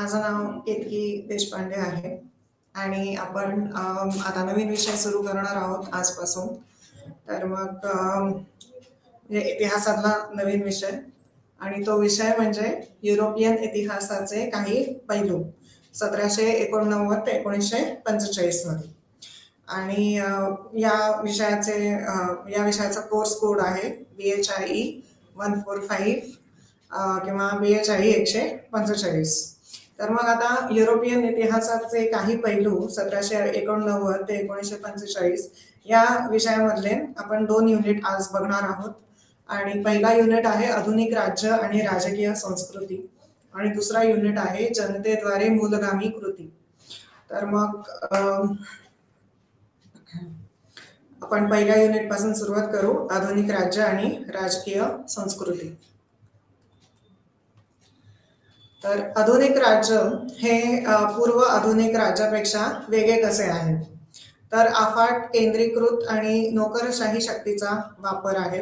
माझं नाव केतकी देशपांडे आहे आणि आपण आता नवीन विषय सुरू करणार आहोत आजपासून. तर मग इतिहासातला नवीन विषय आणि तो विषय म्हणजे युरोपियन इतिहासाचे काही पैलू 1789 ते 1945 मध्ये. आणि या विषयाचा कोर्स कोड आहे BHIE 145 किंवा BHIE 145. तर मग आता युरोपियन इतिहासाचे काही पैलू 1789 ते 1945 या विषयामधले आपण 2 युनिट आज बघणार आहोत. आणि पहिला युनिट आहे आधुनिक राज्य आणि राजकीय संस्कृती आणि दुसरा युनिट आहे जनतेद्वारे मूलगामी कृती. तर मग आपण पहिल्या युनिट पासून सुरुवात करू, आधुनिक राज्य आणि राजकीय संस्कृती. तर आधुनिक राज्य हे पूर्व आधुनिक राज्यापेक्षा वेगळे कसे आहे? तर अफाट केंद्रीकृत आणि नोकरशाही शक्तीचा वापर आहे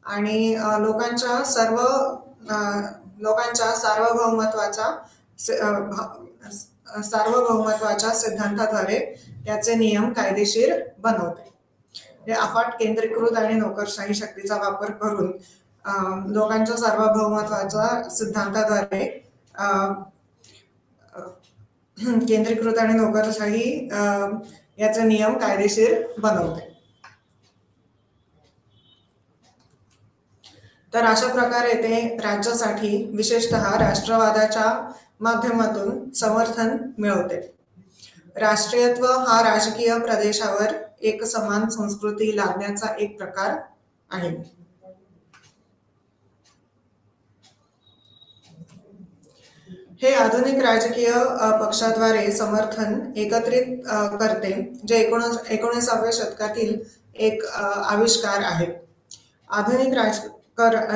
आणि लोकांच्या सार्वभौमत्वाच्या सिद्धांताद्वारे त्याचे नियम कायदेशीर बनवते. हे अफाट केंद्रीकृत आणि नोकरशाही शक्तीचा वापर करून लोकांच्या सार्वभौमत्वाच्या सिद्धांताद्वारे केंद्रीकृत आणि नोकरशाही याचे नियम कायदेशीर बनवते. तर अशा प्रकारे ते राज्यासाठी विशेषतः राष्ट्रवादाच्या माध्यमातून समर्थन मिळवते. राष्ट्रीयत्व हा राजकीय प्रदेशावर एक समान संस्कृती लादण्याचा एक प्रकार आहे. हे आधुनिक राजकीय पक्षाद्वारे समर्थन एकत्रित करते, जे 19व्या शतकातील एक आविष्कार आहे. आधुनिक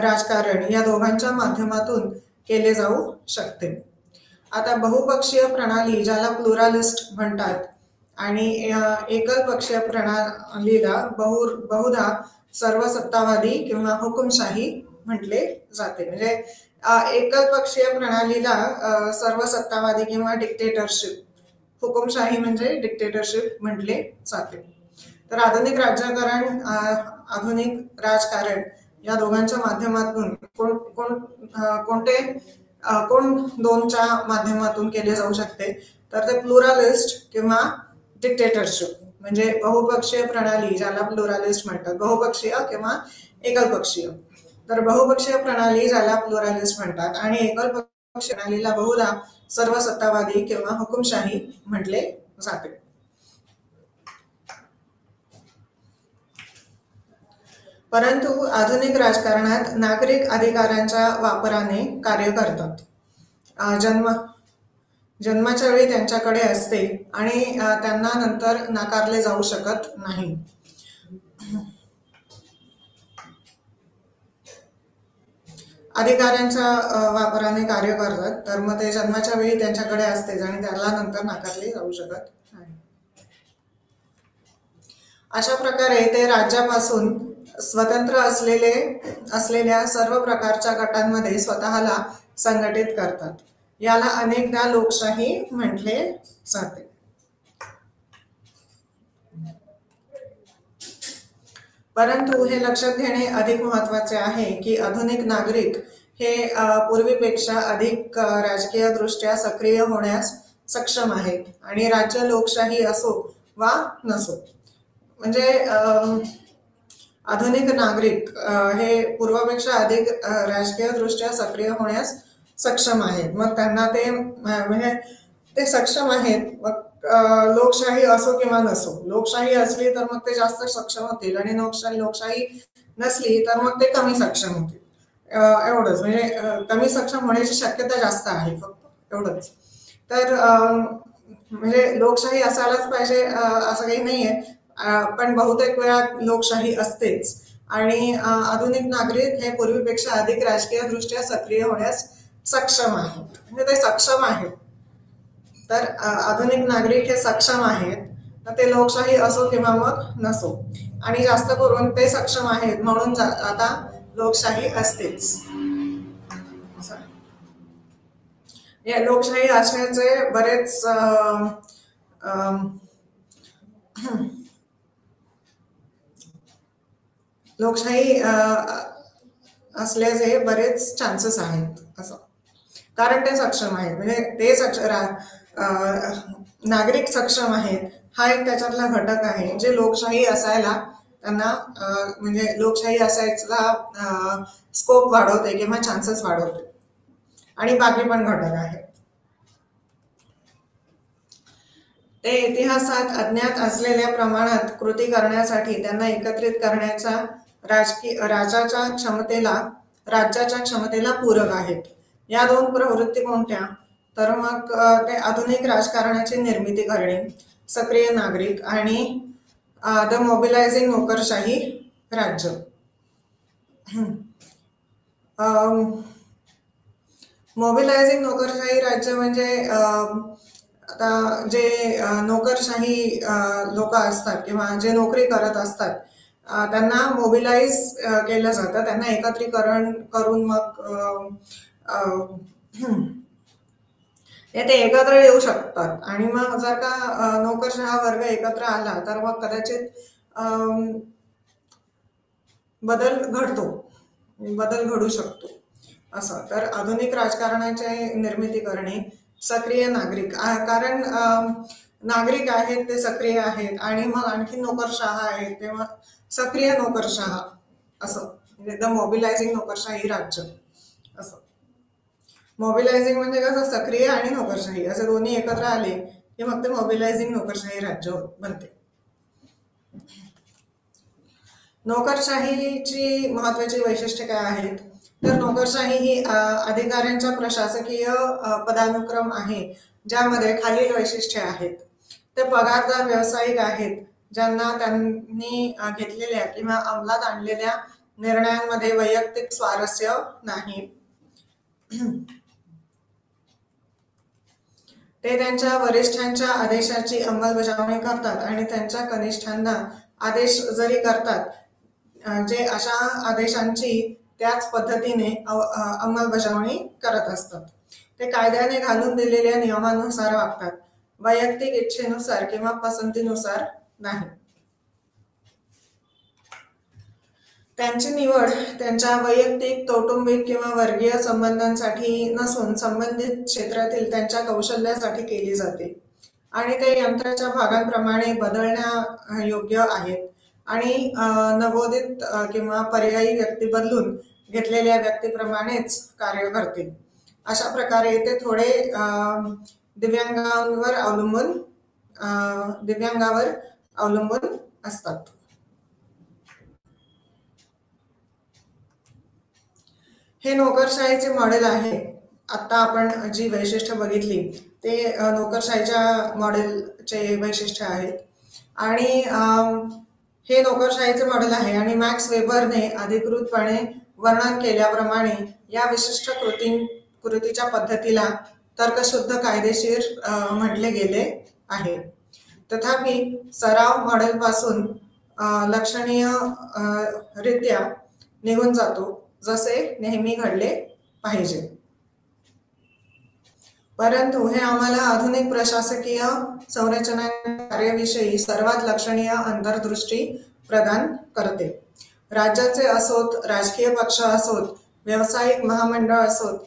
राजकारण या दोघांच्या माध्यमातून केले जाऊ शकते. आता बहुपक्षीय प्रणाली, ज्याला प्लुरालिस्ट म्हणतात, आणि एकल पक्षीय प्रणालीला बहुधा सर्वसत्तावादी किंवा हुकुमशाही म्हटले जाते. म्हणजे एकल पक्षीय प्रणालीला सर्वसत्तावादी किंवा डिक्टेटरशिप, हुकुमशाही म्हणजे डिक्टेटरशिप म्हटले जाते. तर आधुनिक आधुनिक राजकारण या दोघांच्या माध्यमातून कोण दोनच्या माध्यमातून केले जाऊ शकते? तर ते प्लुरालिस्ट किंवा डिक्टेटरशिप, म्हणजे बहुपक्षीय प्रणाली ज्याला प्लुरालिस्ट म्हणतात, बहुपक्षीय किंवा एकल पक्षीय. तर बहुपक्षीय प्रणाली ज्याला प्लुरालिस्ट म्हणतात आणि एकल पक्षीय प्रणालीला बहुधा सर्वसत्तावादी किंवा हुकुमशाही म्हटले जाते. परंतु आधुनिक राजकारणात नागरिक अधिकारांच्या वापराने कार्य करतात. जन्माच्या वेळी त्यांच्याकडे असते आणि त्यांना नंतर नाकारले जाऊ शकत नाही. अधिकारांच्या वापराने कार्य करतात, तर मग ते जन्माच्या वेळी त्यांच्याकडे असतेच आणि त्याला नंतर नाकारले जाऊ शकत नाही. अशा प्रकारे ते राज्यापासून स्वतंत्र असलेल्या सर्व प्रकारच्या गटांमध्ये स्वतःला संघटित करतात. याला अनेकदा लोकशाही म्हटले जाते. परंतु हे लक्षात घेणे अधिक महत्त्वाचे आहे की आधुनिक नागरिक हे पूर्वीपेक्षा अधिक राजकीय दृष्ट्या सक्रिय होण्यास सक्षम आहेत आणि राज्य लोकशाही असो वा नसो. म्हणजे आधुनिक नागरिक हे पूर्वीपेक्षा अधिक राजकीय दृष्ट्या सक्रिय होण्यास सक्षम आहेत. मग त्यांना म्हणजे ते सक्षम आहेत, मग लोकशाही असो किंवा नसो. लोकशाही असली तर मग ते जास्त सक्षम होतील आणि लोकशाही नसली तर मग ते कमी सक्षम होतील. एवढंच, म्हणजे कमी सक्षम होण्याची शक्यता जास्त आहे, फक्त एवढंच. तर म्हणजे लोकशाही असायलाच पाहिजे असं काही नाहीये, पण बहुतेक वेळा लोकशाही असतेच आणि आधुनिक नागरिक हे पूर्वीपेक्षा अधिक राजकीय दृष्ट्या सक्रिय होण्यास सक्षम आहेत. म्हणजे ते सक्षम आहेत. तर आधुनिक नागरिक हे सक्षम आहेत, तर ते लोकशाही असो किंवा मग नसो, आणि जास्त करून ते सक्षम आहेत म्हणून आता लोकशाही असतेच. या लोकशाही असण्याचे बरेच लोकशाही असल्याचे बरेच चान्सेस आहेत असं, कारण ते सक्षम आहेत, म्हणजे ते नागरिक सक्षम आहेत हा एक त्याच्यातला घटक आहे जे लोकशाही असायला त्यांना म्हणजे लोकशाही असायचा स्कोप वाढवते किंवा चान्सेस वाढवते. आणि बाकी पण घटक आहेत. ते इतिहासात अज्ञात असलेल्या प्रमाणात कृती करण्यासाठी त्यांना एकत्रित करण्याच्या राज्याच्या क्षमतेला पूरक आहेत. या दोन प्रवृत्ती कोणत्या? तर मग ते आधुनिक राजकारणाची निर्मिती करणे, सक्रिय नागरिक आणि द मोबिलायझिंग नोकरशाही राज्य. मोबिलायझिंग नोकरशाही राज्य म्हणजे आता जे नोकरशाही लोक असतात किंवा जे नोकरी करत असतात त्यांना मोबिलाइज केलं जातं, त्यांना एकत्रीकरण करून मग ते एकत्र येऊ शकतात. आणि मग जर का नोकरशाह वर्ग एकत्र आला तर मग कदाचित बदल घडू शकतो असं. तर आधुनिक राजकारणाची निर्मिती करणे, सक्रिय नागरिक, कारण नागरिक आहेत ते सक्रिय आहेत आणि मग आणखी नोकरशाह आहेत तेव्हा सक्रिय नोकरशाह असं, म्हणजे द मोबिलायझिंग नोकरशाही राज्य असं. मोबिलायझिंग म्हणजे कसं, सक्रिय आणि नोकरशाही असं दोन्ही एकत्र आले की मग ते मोबिलायझिंग नोकरशाही राज्य बनते. नोकरशाहीची महत्वाची वैशिष्ट्ये काय आहेत? तर नोकरशाही ही अधिकाऱ्यांच्या प्रशासकीय पदानुक्रम आहे ज्यामध्ये खालील वैशिष्ट्ये आहेत. ते पगारदार व्यावसायिक आहेत ज्यांना त्यांनी घेतलेल्या किंवा अंमलात आणलेल्या निर्णयांमध्ये वैयक्तिक स्वारस्य नाही. ते त्यांच्या वरिष्ठांच्या आदेशाची अंमलबजावणी करतात आणि त्यांच्या कनिष्ठांना आदेश जरी करतात जे अशा आदेशांची त्याच पद्धतीने अंमलबजावणी करत असतात. ते कायद्याने घालून दिलेल्या नियमानुसार वागतात, वैयक्तिक इच्छेनुसार किंवा पसंतीनुसार नाही. त्यांची निवड त्यांच्या वैयक्तिक, कौटुंबिक किंवा वर्गीय संबंधांसाठी नसून संबंधित क्षेत्रातील त्यांच्या कौशल्यासाठी केली जाते आणि ते यंत्राच्या भागांप्रमाणे बदलण्यायोग्य आहेत आणि नवोदित किंवा पर्यायी व्यक्ती बदलून घेतलेल्या व्यक्तीप्रमाणेच कार्य करतील. अशा प्रकारे ते थोडे दिव्यांगावर अवलंबून असतात. हे नोकरशाहीचे मॉडेल आहे. आता आपण जी वैशिष्ट्य बघितली ते नोकरशाहीच्या मॉडेलचे वैशिष्ट्य आहेत आणि हे नोकरशाहीचे मॉडेल आहे आणि मॅक्स वेबरने अधिकृतपणे वर्णन केल्याप्रमाणे या विशिष्ट कृतीच्या पद्धतीला तर्कशुद्ध कायदेशीर म्हटले गेले आहे. तथापि सराव मॉडेलपासून लक्षणीय रित्या निघून जातो, जसे नेहमी घडले पाहिजे. परंतु हे आम्हाला आधुनिक प्रशासकीय संरचना कार्याविषयी सर्वात लक्षणीय अंतर्दृष्टी प्रदान करते. राज्याचे असोत, राजकीय पक्ष असोत, व्यावसायिक महामंडळ असोत,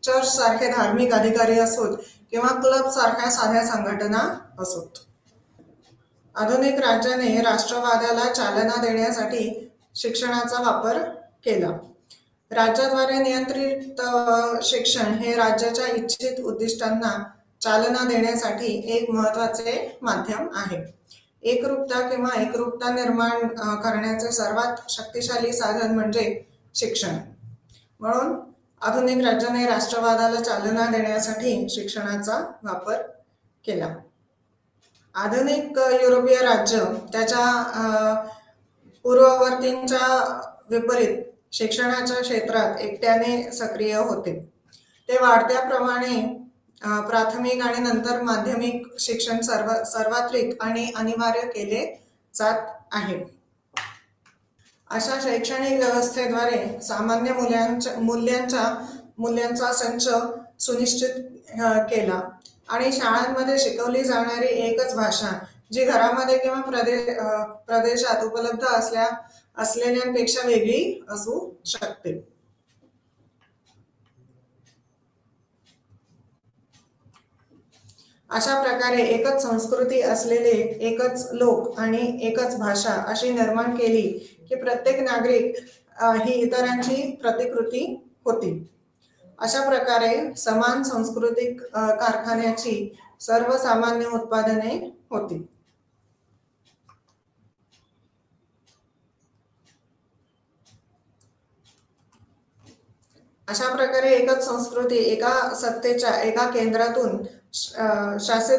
चर्च सारखे धार्मिक अधिकारी असोत किंवा क्लब सारख्या साध्या संघटना असोत. आधुनिक राज्याने राष्ट्रवादाला चालना देण्यासाठी शिक्षणाचा वापर केला. राज्याद्वारे नियंत्रित शिक्षण हे राज्याच्या इच्छित उद्दिष्टांना चालना देण्यासाठी एक महत्वाचे माध्यम आहे. एकरूपता निर्माण करण्याचे सर्वात शक्तिशाली साधन म्हणजे शिक्षण. म्हणून आधुनिक राज्याने राष्ट्रवादाला चालना देण्यासाठी शिक्षणाचा वापर केला. आधुनिक युरोपीय राज्य त्याच्या पूर्ववर्तींच्या विपरीत शिक्षणाच्या क्षेत्रात एकट्याने सक्रिय होते. ते वाढत्या प्रमाणे प्राथमिक आणि नंतर माध्यमिक शिक्षण सर्वात्रिक आणि अनिवार्य केले जात आहे. अशा शैक्षणिक व्यवस्थेद्वारे सामान्य मूल्यांचा संच सुनिश्चित केला आणि शाळांमध्ये शिकवली जाणारी एकच भाषा, जी घरामध्ये किंवा प्रदेशात उपलब्ध असलेल्यांपेक्षा वेगळी असू शकते. अशा प्रकारे एकच संस्कृती असलेले एकच लोक आणि एकच भाषा अशी निर्माण केली की प्रत्येक नागरिक ही इतरांची प्रतिकृती होती. अशा प्रकारे समान सांस्कृतिक कारखान्याची सर्वसामान्य उत्पादने होती. अशा प्रकारे एकच संस्कृती एका सत्तेच्या एका केंद्रातून शासित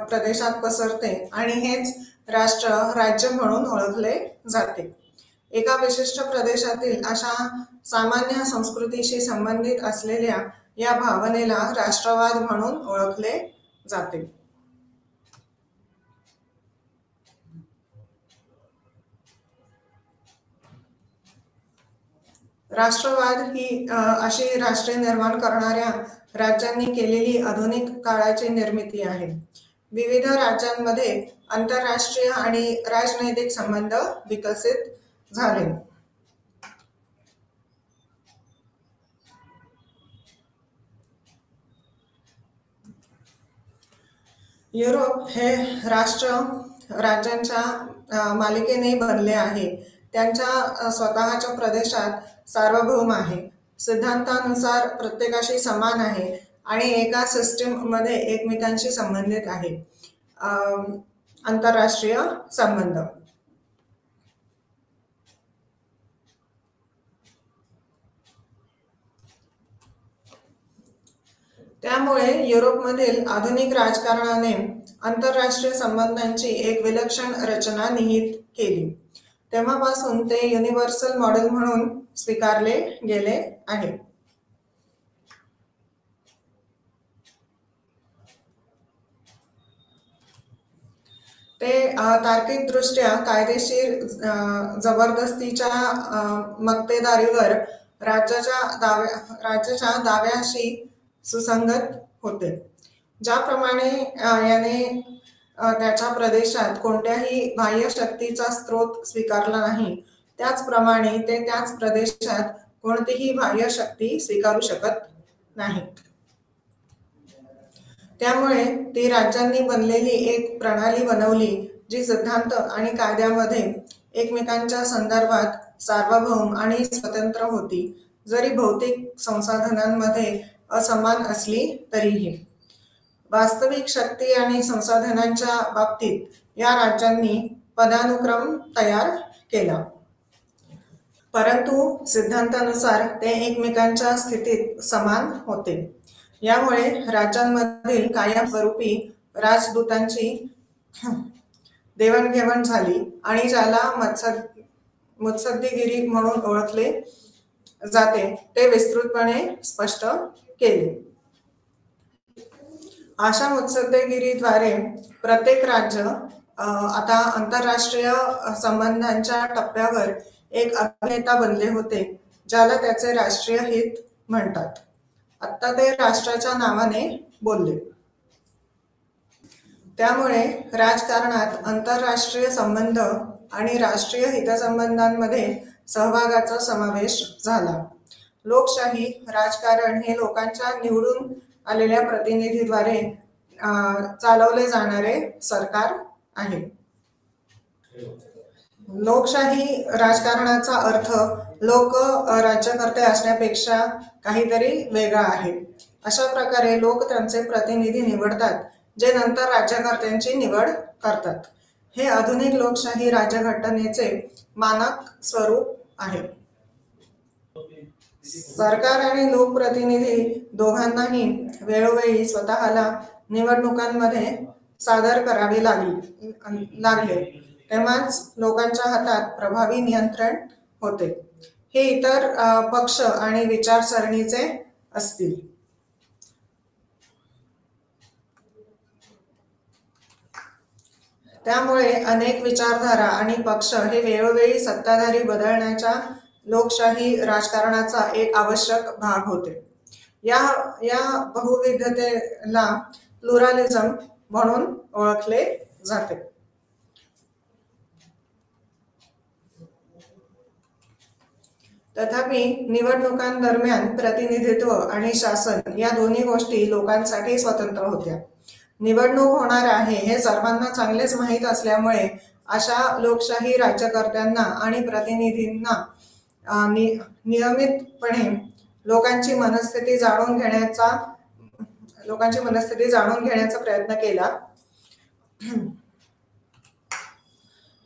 प्रदेशात पसरते आणि हेच राज्य म्हणून ओळखले जाते. एका विशिष्ट प्रदेशातील अशा सामान्य संस्कृतीशी संबंधित असलेल्या या भावनेला राष्ट्रवाद म्हणून ओळखले जाते. राष्ट्रवाद ही अशी राष्ट्रे निर्माण करणाऱ्या राज्यांनी केलेली आधुनिक काळाची निर्मिती आहे. विविध राज्यांमध्ये आंतरराष्ट्रीय आणि राजनैतिक संबंध विकसित झाले. युरोप हे राज्यांच्या मालिकेने बनले आहे. त्यांच्या स्वतःच्या प्रदेशात सार्वभौम आहे, सिद्धांतानुसार प्रत्येकाशी समान आहे आणि एका सिस्टीम मध्ये एकमेकांशी संबंधित आहे. आंतरराष्ट्रीय संबंध. त्यामुळे युरोपमधील आधुनिक राजकारणाने आंतरराष्ट्रीय संबंधांची एक विलक्षण रचना निहित केली. तेव्हापासून ते युनिव्हर्सल मॉडेल म्हणून स्वीकारले गेले आहे. ते तार्किकदृष्ट्या कायदेशीर जबरदस्तीच्या मक्तेदारीवर राज्याच्या दाव्याशी सुसंगत होते. ज्याप्रमाणे याने त्याच्या प्रदेशात कोणत्याही बाह्य शक्तीचा स्रोत स्वीकारला नाही, त्याचप्रमाणे ते त्याच प्रदेशात कोणतीही बाह्य शक्ती स्वीकारू शकत नाहीत. त्यामुळे ती राज्यांनी बनलेली एक प्रणाली बनवली जी सिद्धांत आणि कायद्यामध्ये एकमेकांच्या संदर्भात सार्वभौम आणि स्वतंत्र होती, जरी भौतिक संसाधनांमध्ये असमान असली तरीही. वास्तविक शक्ती आणि संसाधनांच्या बाबतीत या राज्यांनी पदानुक्रम तयार केला, परंतु सिद्धांतानुसार ते एकमेकांच्या स्थितीत समान होते. यामुळे राज्यांमधील कायमस्वरूपी राजदूतांची देवाणघेवाण झाली आणि ज्याला मुत्सद्देगिरी म्हणून ओळखले जाते ते विस्तृतपणे स्पष्ट केले. अशा मुत्सद्देगिरीद्वारे प्रत्येक राज्य आता आंतरराष्ट्रीय संबंधांच्या टप्प्यावर एक अभिनेता बनले होते, ज्याला त्याचे राष्ट्रीय हित म्हणतात. आता ते राष्ट्राच्या नावाने बोलले. त्यामुळे राजकारणात आंतरराष्ट्रीय संबंध आणि राष्ट्रीय हितसंबंधांमध्ये सहभागाचा समावेश झाला. लोकशाही राजकारण हे लोकांच्या निवडून आलेल्या प्रतिनिधीद्वारे चालवले जाणारे सरकार आहे. लोकशाही राजकारणाचा अर्थ लोक राज्यकर्ते असण्यापेक्षा काहीतरी वेगळा आहे. अशा प्रकारे लोक त्यांचे प्रतिनिधी निवडतात, जे नंतर राज्यकर्त्यांची निवड करतात. हे आधुनिक लोकशाही राज्यघटनेचे मानक स्वरूप आहे. सरकार आणि लोकप्रतिनिधी दोघांनाही वेळोवेळी स्वतःला निवडणुकांमध्ये सादर करावे लागले, तेव्हाच लोकांच्या हातात प्रभावी नियंत्रण होते. हे इतर पक्ष आणि विचारसरणीचे असतील. त्यामुळे अनेक विचारधारा आणि पक्ष हे वेळोवेळी सत्ताधारी बदलण्याच्या लोकशाही राजकारणाचा एक आवश्यक भाग होते. या या बहुविधतेला प्लुरालिझम म्हणून ओळखले जाते. तथापि निवडणुकांदरम्यान प्रतिनिधित्व आणि शासन या दोन्ही गोष्टी लोकांसाठी स्वतंत्र होत्या. निवडणूक होणार आहे हे सर्वांना चांगलेच माहीत असल्यामुळे अशा लोकशाही राज्यकर्त्यांना आणि प्रतिनिधींना नियमितपणे लोकांची मनस्थिती जाणून घेण्याचा प्रयत्न केला.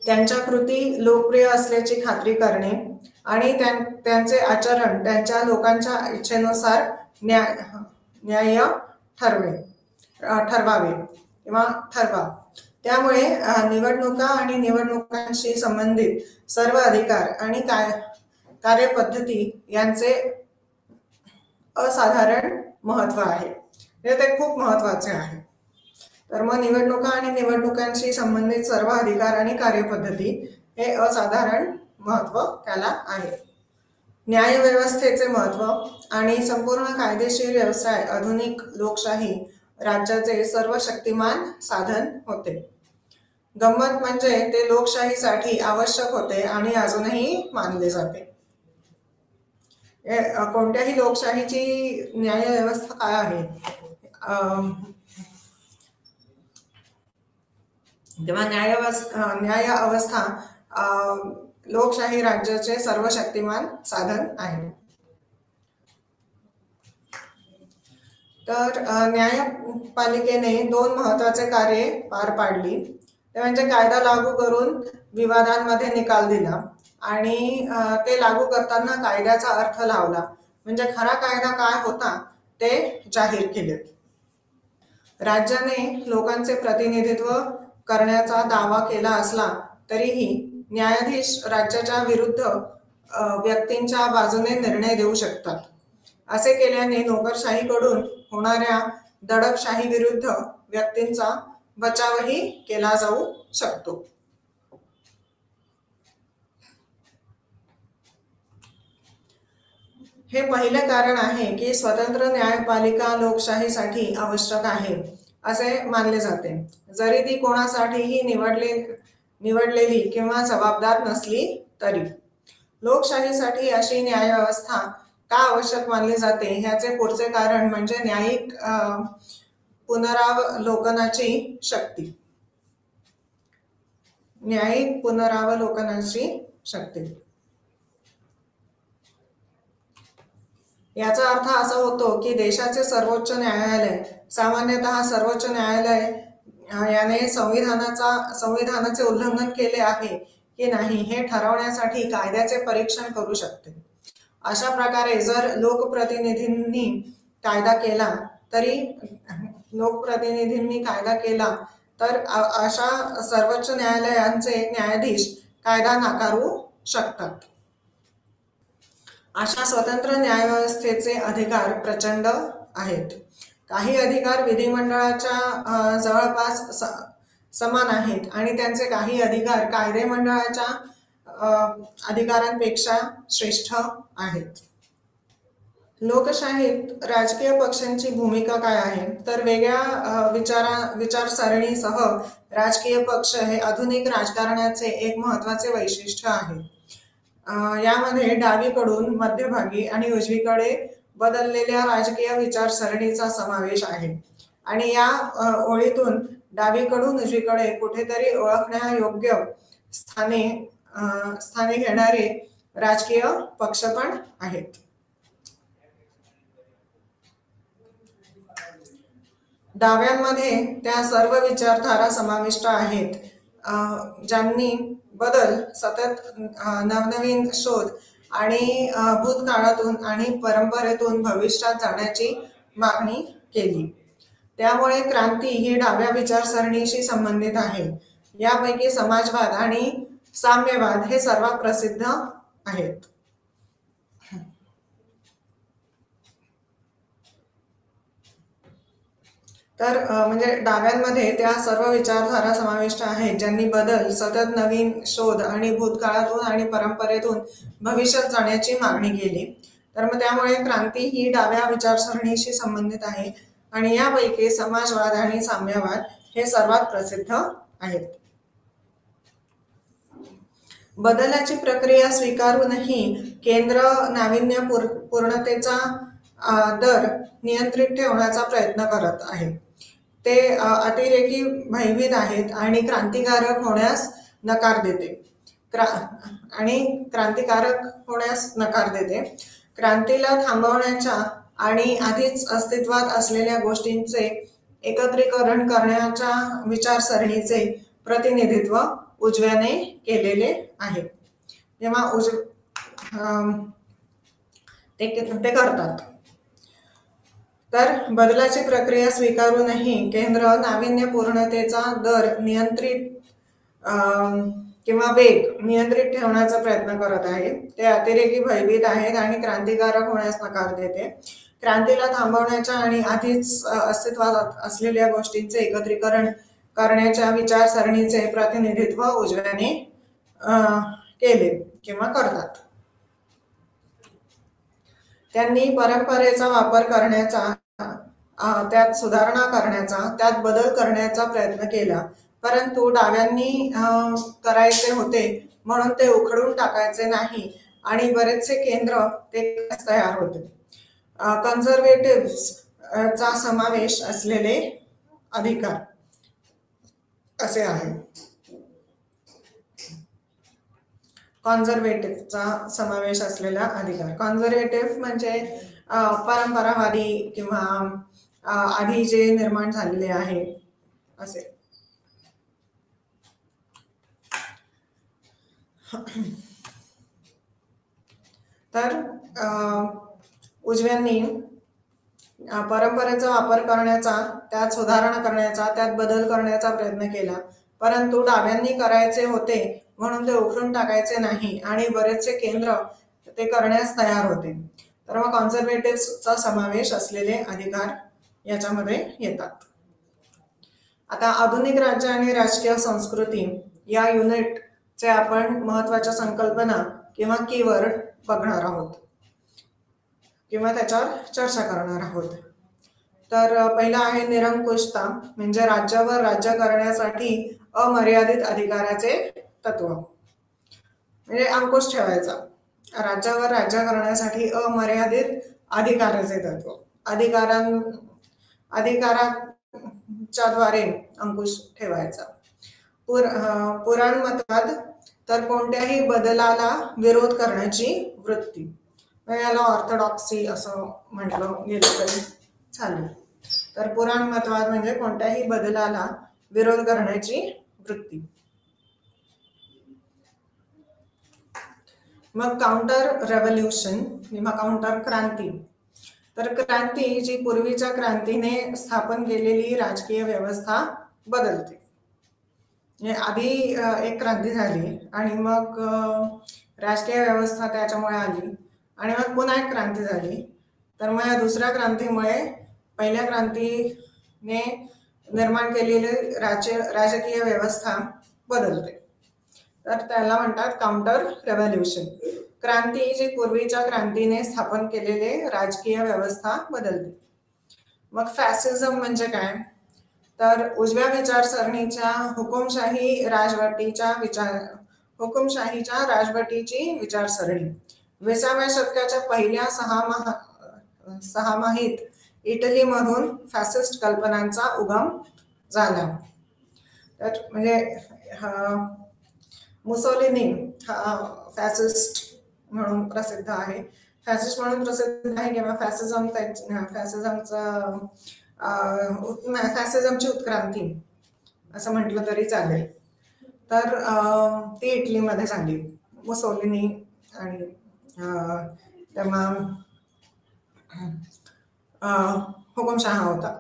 त्यांच्या कृती लोकप्रिय असल्याची खात्री करणे आणि त्यांचे आचरण त्यांच्या लोकांच्या इच्छेनुसार न्याय्य ठरवावे किंवा ठरवा. त्यामुळे निवडणुका आणि निवडणुकांशी संबंधित सर्व अधिकार आणि कार्यपद्धती यांचे असाधारण महत्व आहे. ते खूप महत्वाचे आहे. तर मग निवडणुका आणि निवडणुकांशी संबंधित सर्व अधिकार आणि कार्यपद्धती हे असाधारण महत्व त्याला आहे. न्यायव्यवस्थेचे महत्व आणि संपूर्ण कायदेशीर व्यवसाय आधुनिक लोकशाही राज्याचे सर्वशक्तिमान साधन होते. गंमत म्हणजे ते लोकशाहीसाठी आवश्यक होते आणि अजूनही मानले जाते. कोणत्याही लोकशाहीची न्यायव्यवस्था काय आहे तेव्हा न्याय अवस्था लोकशाही राज्याचे सर्वशक्तिमान साधन आहे. तर न्यायपालिकेने दोन महत्वाचे कार्ये पार पाडली. ते म्हणजे कायदा लागू करून विवादांमध्ये निकाल दिला आणि ते लागू करताना कायद्याचा अर्थ लावला, म्हणजे खरा कायदा काय होता ते जाहीर केले. राज्याने लोकांचे प्रतिनिधित्व करण्याचा दावा केला असला तरीही न्यायाधीश राज्याच्या विरुद्ध व्यक्तींच्या बाजूने निर्णय देऊ शकतात. असे केल्याने नोकरशाहीकडून होणाऱ्या दडपशाही विरुद्ध व्यक्तींचा बचावही केला जाऊ शकतो. हे पहिले कारण आहे की स्वतंत्र न्यायपालिका लोकशाहीसाठी आवश्यक आहे असे मानले जाते, जरी ती कोणासाठीही निवडलेली किंवा जबाबदार नसली तरी. लोकशाहीसाठी अशी न्यायव्यवस्था का आवश्यक मानली जाते ह्याचे पुढचे कारण म्हणजे न्यायिक पुनरावलोकनाची शक्ती. याचा अर्थ असा होतो की देशाचे सर्वोच्च न्यायालय, सामान्यतः सर्वोच्च न्यायालय याने संविधानाचे उल्लंघन केले आहे की नाही हे ठरवण्यासाठी कायद्याचे परीक्षण करू शकते. अशा प्रकारे जर लोकप्रतिनिधींनी कायदा केला तर अशा सर्वोच्च न्यायालयांचे न्यायाधीश कायदा नाकारू शकतात. अशा स्वतंत्र न्यायव्यवस्थेचे अधिकार प्रचंड आहेत. काही अधिकार विधिमंडळाच्या जवळपास समान आहेत आणि त्यांचे काही अधिकार कायदेमंडळाच्या अधिकारांपेक्षा श्रेष्ठ आहेत. लोकशाहीत राजकीय पक्षांची भूमिका काय आहे तर वेगळ्या विचारसरणीसह राजकीय पक्ष हे आधुनिक राजकारणाचे एक महत्वाचे वैशिष्ट्य आहे. यामध्ये डावीकडून मध्यभागी आणि उजवीकडे बदललेल्या राजकीय विचारसरणीचा समावेश आहे आणि या ओळीतून डावीकडून उजवीकडे कुठेतरी ओळखण्यायोग्य स्थाने घेणारे राजकीय पक्ष पण आहेत. डाव्यांमध्ये त्या सर्व विचारधारा समाविष्ट आहेत ज्यांनी बदल, सतत नवनवीन शोध आणि भूतकाळातून आणि परंपरेतून भविष्यात जाण्याची मागणी केली. त्यामुळे क्रांती ही डाव्या विचारसरणीशी संबंधित आहे. यापैकी समाजवाद आणि साम्यवाद हे सर्वात प्रसिद्ध आहेत. तर म्हणजे डाव्यांमध्ये त्या सर्व विचारधारा समाविष्ट आहेत ज्यांनी बदल, सतत नवीन शोध आणि भूतकाळातून आणि परंपरेतून भविष्यात जाण्याची मागणी केली. तर मग त्यामुळे क्रांती ही डाव्या विचारसरणीशी संबंधित आहे आणि यापैकी समाजवाद आणि साम्यवाद हे सर्वात प्रसिद्ध आहेत. बदलाची प्रक्रिया स्वीकारूनही केंद्र नाविन्यपूर्णतेचा दर नियंत्रित ठेवण्याचा प्रयत्न करत आहे. ते अतिरेकी भयभीत आहेत आणि क्रांतिकारक होण्यास नकार देते. क्रांतीला थांबवण्याच्या आणि आधीच अस्तित्वात असलेल्या गोष्टींचे एकत्रीकरण करण्याच्या विचारसरणीचे प्रतिनिधित्व उजव्याने केलेले आहे. जेव्हा ते करतात. तर बदलाची प्रक्रिया स्वीकारूनही केंद्र नाविन्यपूर्णतेचा दर नियंत्रित किंवा वेग नियंत्रित ठेवण्याचा प्रयत्न करत आहे. ते अतिरेकी भयभीत आहेत आणि क्रांतिकारक होण्यास नकार देते. क्रांतीला थांबवण्याच्या आणि आधीच अस्तित्वात असलेल्या गोष्टींचे एकत्रीकरण करण्याच्या विचारसरणीचे प्रतिनिधित्व उजव्याने केले किंवा करतात. त्यांनी परंपरेचा वापर करण्याचा, त्यात सुधारणा करण्याचा, त्यात बदल करण्याचा प्रयत्न केला, परंतु डाव्यांनी करायचे होते म्हणून ते उखडून टाकायचे नाही आणि बरेचसे केंद्र ते तयार होते. कन्झर्वेटिव्हचा समावेश असलेले अधिकार असे आहे. कॉन्झर्वेटिव्हचा समावेश असलेला अधिकार. कॉन्झर्वेटिव्ह म्हणजे परंपरावादी किंवा आधी जे निर्माण झालेले आहे असे. तर उजव्यांनी परंपरेचा वापर करण्याचा, त्यात सुधारणा करण्याचा, त्यात बदल करण्याचा प्रयत्न केला, परंतु डाव्यांनी करायचे होते म्हणून ते उखडून टाकायचे नाही आणि बरेचसे केंद्र ते करण्यास तयार होते. तर मग कॉन्झर्वेटिव्हचा समावेश असलेले अधिकार याच्यामध्ये येतात. आता आधुनिक राज्य आणि राजकीय संस्कृती या युनिटचे आपण महत्वाच्या संकल्पना किंवा कीवर्ड बघणार आहोत किंवा त्याच्यावर चर्चा करणार आहोत. तर पहिला आहे निरंकुशता, म्हणजे राज्यावर राज्य करण्यासाठी अमर्यादित अधिकाराचे तत्व. म्हणजे अंकुश ठेवायचा, राज्यावर राज्य करण्यासाठी अमर्यादित अधिकाराचे तत्व. अधिकाराच्या द्वारे अंकुश ठेवायचा. पुराणमतवाद, तर कोणत्याही बदलाला विरोध करण्याची वृत्ती. याला ऑर्थोडॉक्सी असं म्हटलं गेलं तरी चालेल. तर पुराणमतवाद म्हणजे कोणत्याही बदलाला विरोध करण्याची वृत्ती. मग काउंटर रेव्होल्युशन किंवा काउंटर क्रांती. तर क्रांती जी पूर्वीच्या क्रांतीने स्थापन केलेली राजकीय व्यवस्था बदलते. आधी एक क्रांती झाली आणि मग राजकीय व्यवस्था त्याच्यामुळे आली आणि मग पुन्हा एक क्रांती झाली. तर मग या दुसऱ्या क्रांतीमुळे पहिल्या क्रांतीने निर्माण केलेली राजकीय व्यवस्था बदलते. तर त्याला म्हणतात काउंटर रेव्होल्युशन. क्रांती जी पूर्वीच्या क्रांतीने स्थापन केलेले राजकीय व्यवस्था बदलते. मग फॅसिझम म्हणजे काय? तर उजव्या विचारसरणीच्या हुकुमशाहीच्या राजवटीची विचारसरणी 20व्या शतकाच्या पहिल्या सहामाहीत इटलीमधून फॅसिस्ट कल्पनांचा उगम झाला. तर म्हणजे मुसोलिनी हा फॅसिस्ट म्हणून प्रसिद्ध आहे. किंवा फॅसिझमची उत्क्रांती असं म्हटलं तरी चालेल. तर ती इटलीमध्ये झाली. मुसोलिनी आणि तेव्हा हुकुमशहा होता.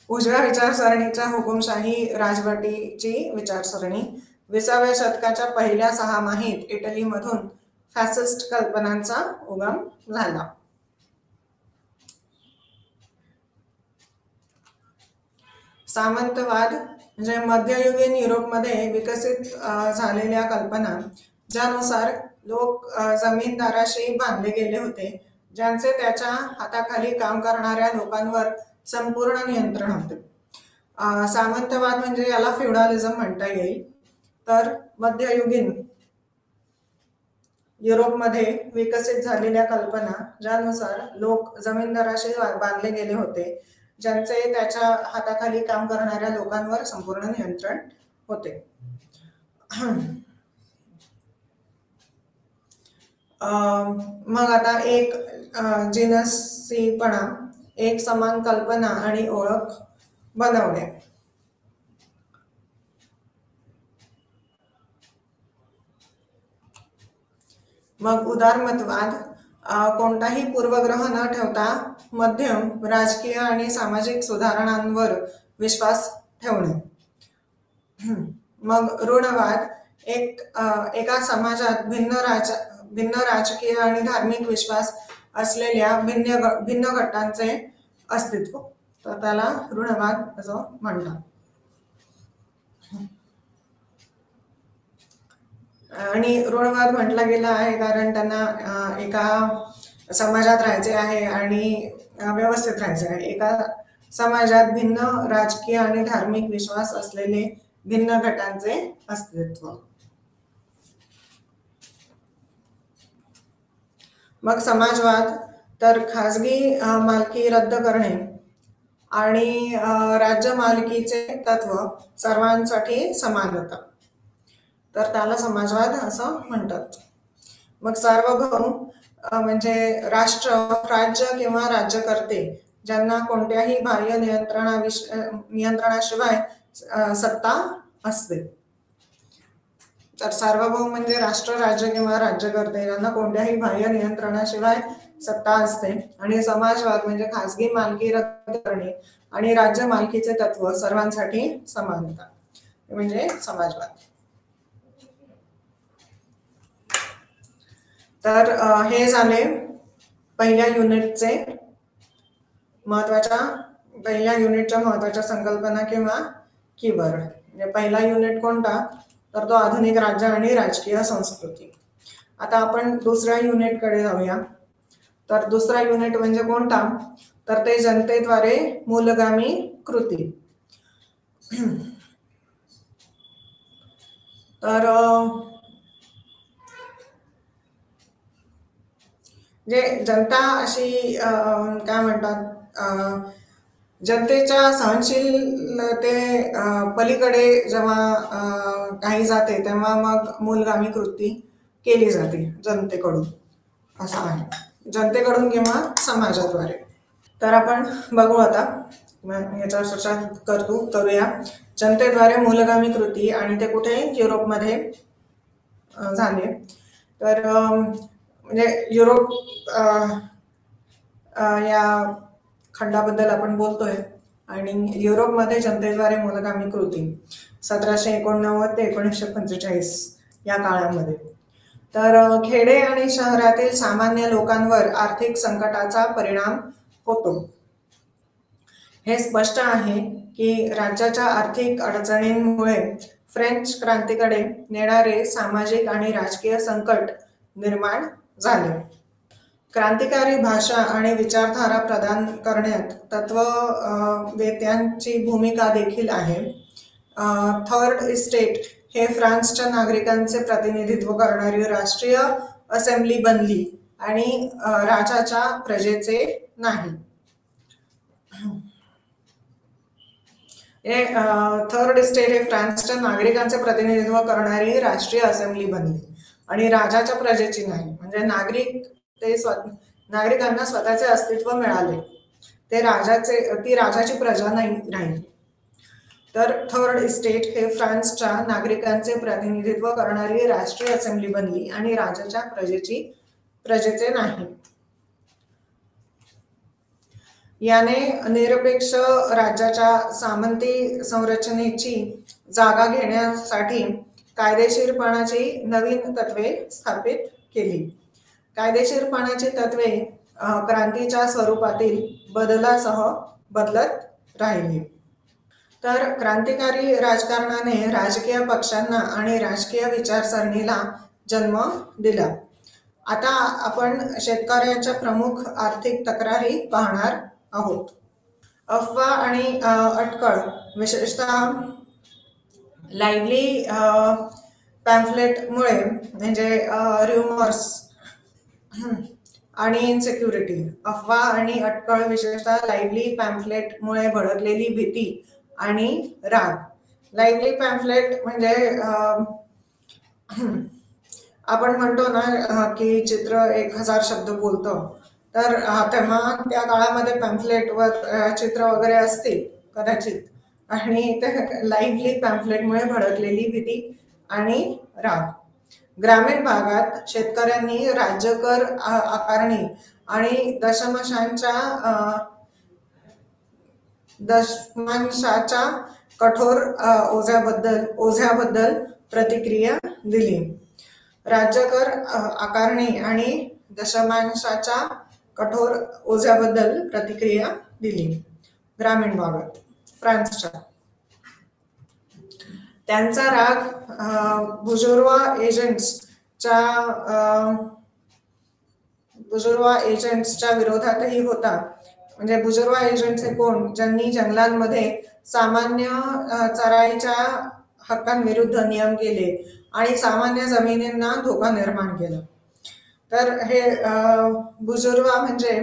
उजव्या विचारसरणीच्या हुकुमशाही राजवटीची विचारसरणी 20व्या शतकाच्या पहिल्या सहामाहीत इटलीमधून फॅसिस्ट कल्पनांचा उगम झाला. सामंतवाद म्हणजे मध्ययुगीन युरोपमध्ये विकसित झालेल्या कल्पना, ज्यानुसार लोक जमीनदाराशी बांधले गेले होते, ज्यांचे त्याच्या हाताखाली काम करणाऱ्या लोकांवर संपूर्ण नियंत्रण होते. सामंतवाद म्हणजे याला फ्युडालिझम म्हणता येईल. तर मध्ययुगीन युरोपमध्ये विकसित झालेल्या कल्पना, ज्यानुसार लोक जमीनदाराशी बांधले गेले होते, ज्यांचे त्याच्या हाताखाली काम करणाऱ्या लोकांवर संपूर्ण नियंत्रण होते. मग आता एक जिनसीपणा, एक समान कल्पना आणि ओळख बनवणे. मग उदारमतवाद, कोणताही पूर्वग्रह न ठेवता मध्यम राजकीय आणि सामाजिक सुधारणांवर विश्वास ठेवणे. मग ऋणवाद, एका समाजात भिन्न राजकीय आणि धार्मिक विश्वास असलेल्या भिन्न गटांचे अस्तित्व, तर त्याला ऋणवाद असं म्हणतात. आणि ऋणवाद म्हटला गेला आहे कारण त्यांना एका समाजात राहायचे आहे आणि व्यवस्थित राहायचे आहे. एका समाजात भिन्न राजकीय आणि धार्मिक विश्वास असलेले भिन्न गटांचे अस्तित्व. मग समाजवाद, तर खाजगी मालकी रद्द करणे आणि राज्य मालकीचे तत्व, सर्वांसाठी समानता, तर त्याला समाजवाद असं म्हणतात. मग सार्वभौम म्हणजे राज्य किंवा राज्यकर्ते ज्यांना कोणत्याही बाह्य नियंत्रणाशिवाय सत्ता असते. तर सार्वभौम म्हणजे राष्ट्र, राज्य किंवा राज्यकर्ते ज्यांना कोणत्याही बाह्य नियंत्रणाशिवाय सत्ता असते. आणि समाजवाद म्हणजे खासगी मालकी रद्द करणे आणि राज्य मालकीचे तत्व, सर्वांसाठी समानता, म्हणजे समाजवाद. तर हे झाले पहिल्या युनिटच्या महत्वाच्या संकल्पना किंवा कीवर्ड. म्हणजे पहिला युनिट कोणता, तर तो आधुनिक राज्य आणि राजकीय संस्कृती. आता आपण दुसऱ्या युनिटकडे जाऊया. तर दुसरा युनिट म्हणजे कोणता, तर ते जनतेद्वारे मूलगामी कृती. तर जे जनता अशी काय म्हणतात, जनतेच्या सहनशीलते पलीकडे जेव्हा काही जाते तेव्हा मग मूलगामी कृती केली जाते जनतेकडून, असं आहे. जनतेकडून किंवा समाजाद्वारे. तर आपण बघू आता, याचा चर्चा करूया. जनतेद्वारे मूलगामी कृती आणि ते कुठे, युरोपमध्ये झाले. तर म्हणजे युरोप या खंडाबद्दल आपण बोलतोय. आणि युरोपमध्ये जनतेद्वारे मूलगामी कृती 1789 ते 1945 या काळामध्ये. तर खेडे आणि शहरातील सामान्य लोकांवर आर्थिक संकटाचा परिणाम होतो. हे स्पष्ट आहे की राज्याच्या आर्थिक अडचणींमुळे फ्रेंच क्रांतीकडे नेणारे सामाजिक आणि राजकीय संकट निर्माण झाले. क्रांतिकारी भाषा आणि विचारधारा प्रदान करण्यात तत्त्ववेत्यांची भूमिका देखील आहे. थर्ड इस्टेट हे फ्रान्सच्या नागरिकांचे प्रतिनिधित्व करणारी राष्ट्रीय असेंब्ली बनली आणि राजाच्या प्रजेचे नाही. थर्ड इस्टेट हे फ्रान्सच्या नागरिकांचे प्रतिनिधित्व करणारी राष्ट्रीय असेंब्ली बनली आणि राजाच्या प्रजेची नाही. म्हणजे नागरिकांना स्वतःचे अस्तित्व मिळाले, ती राजाची प्रजा नाही राहिली. तर थर्ड इस्टेट हे फ्रान्सच्या नागरिकांचे प्रतिनिधित्व करणारी राष्ट्रीय असेंब्ली बनली आणि राजाच्या प्रजेचे नाही. याने निरपेक्ष राज्याच्या सामंती संरचनेची जागा घेण्यासाठी कायदेशीरपणाची नवीन तत्वे स्थापित केली. कायदेशीरपणाची तत्वे क्रांतीच्या स्वरूपातील बदलासह बदलत राहिली. तर क्रांतिकारी राजकारणाने राजकीय पक्षांना आणि राजकीय विचारसरणीला जन्म दिला. आता आपण शेतकऱ्याच्या प्रमुख आर्थिक तक्रारी पाहणार आहोत. अफवा आणि अटकळ, विशेषतः लाईव्हली पॅम्फलेटमुळे म्हणजे र्युमर्स आणि इनसिक्युरिटी. अफवा आणि अटकळ, विशेषतः लाईव्हली पॅम्फलेटमुळे भडकलेली भीती आणि राग. लाईव्हली पॅम्फलेट म्हणजे आपण म्हणतो ना की चित्र 1000 शब्द बोलतं. तर तेव्हा त्या काळामध्ये पॅम्फलेटवर चित्र वगैरे असतील कदाचित, आणि ते लाईव्हली पॅम्फलेटमुळे भडकलेली भीती आणि राग. ग्रामीण भागात शेतकऱ्यांनी राज्यकर आकारणी आणि दशमांशाच्या कठोर ओझ्याबद्दल प्रतिक्रिया दिली. राज्यकर आकारणी आणि दशमांशाच्या कठोर ओझ्याबद्दल प्रतिक्रिया दिली. ग्रामीण भागात फ्रान्सच्या त्यांचा राग बुजुर्वा एजंट्सच्या विरोधातही होता. म्हणजे बुजुर्वा एजंट्स हे कोण? ज्यांनी जंगलांमध्ये सामान्य चराईच्या हक्कांविरुद्ध नियम केले आणि सामान्य जमिनींना धोका निर्माण केला. तर हे बुजुर्वा म्हणजे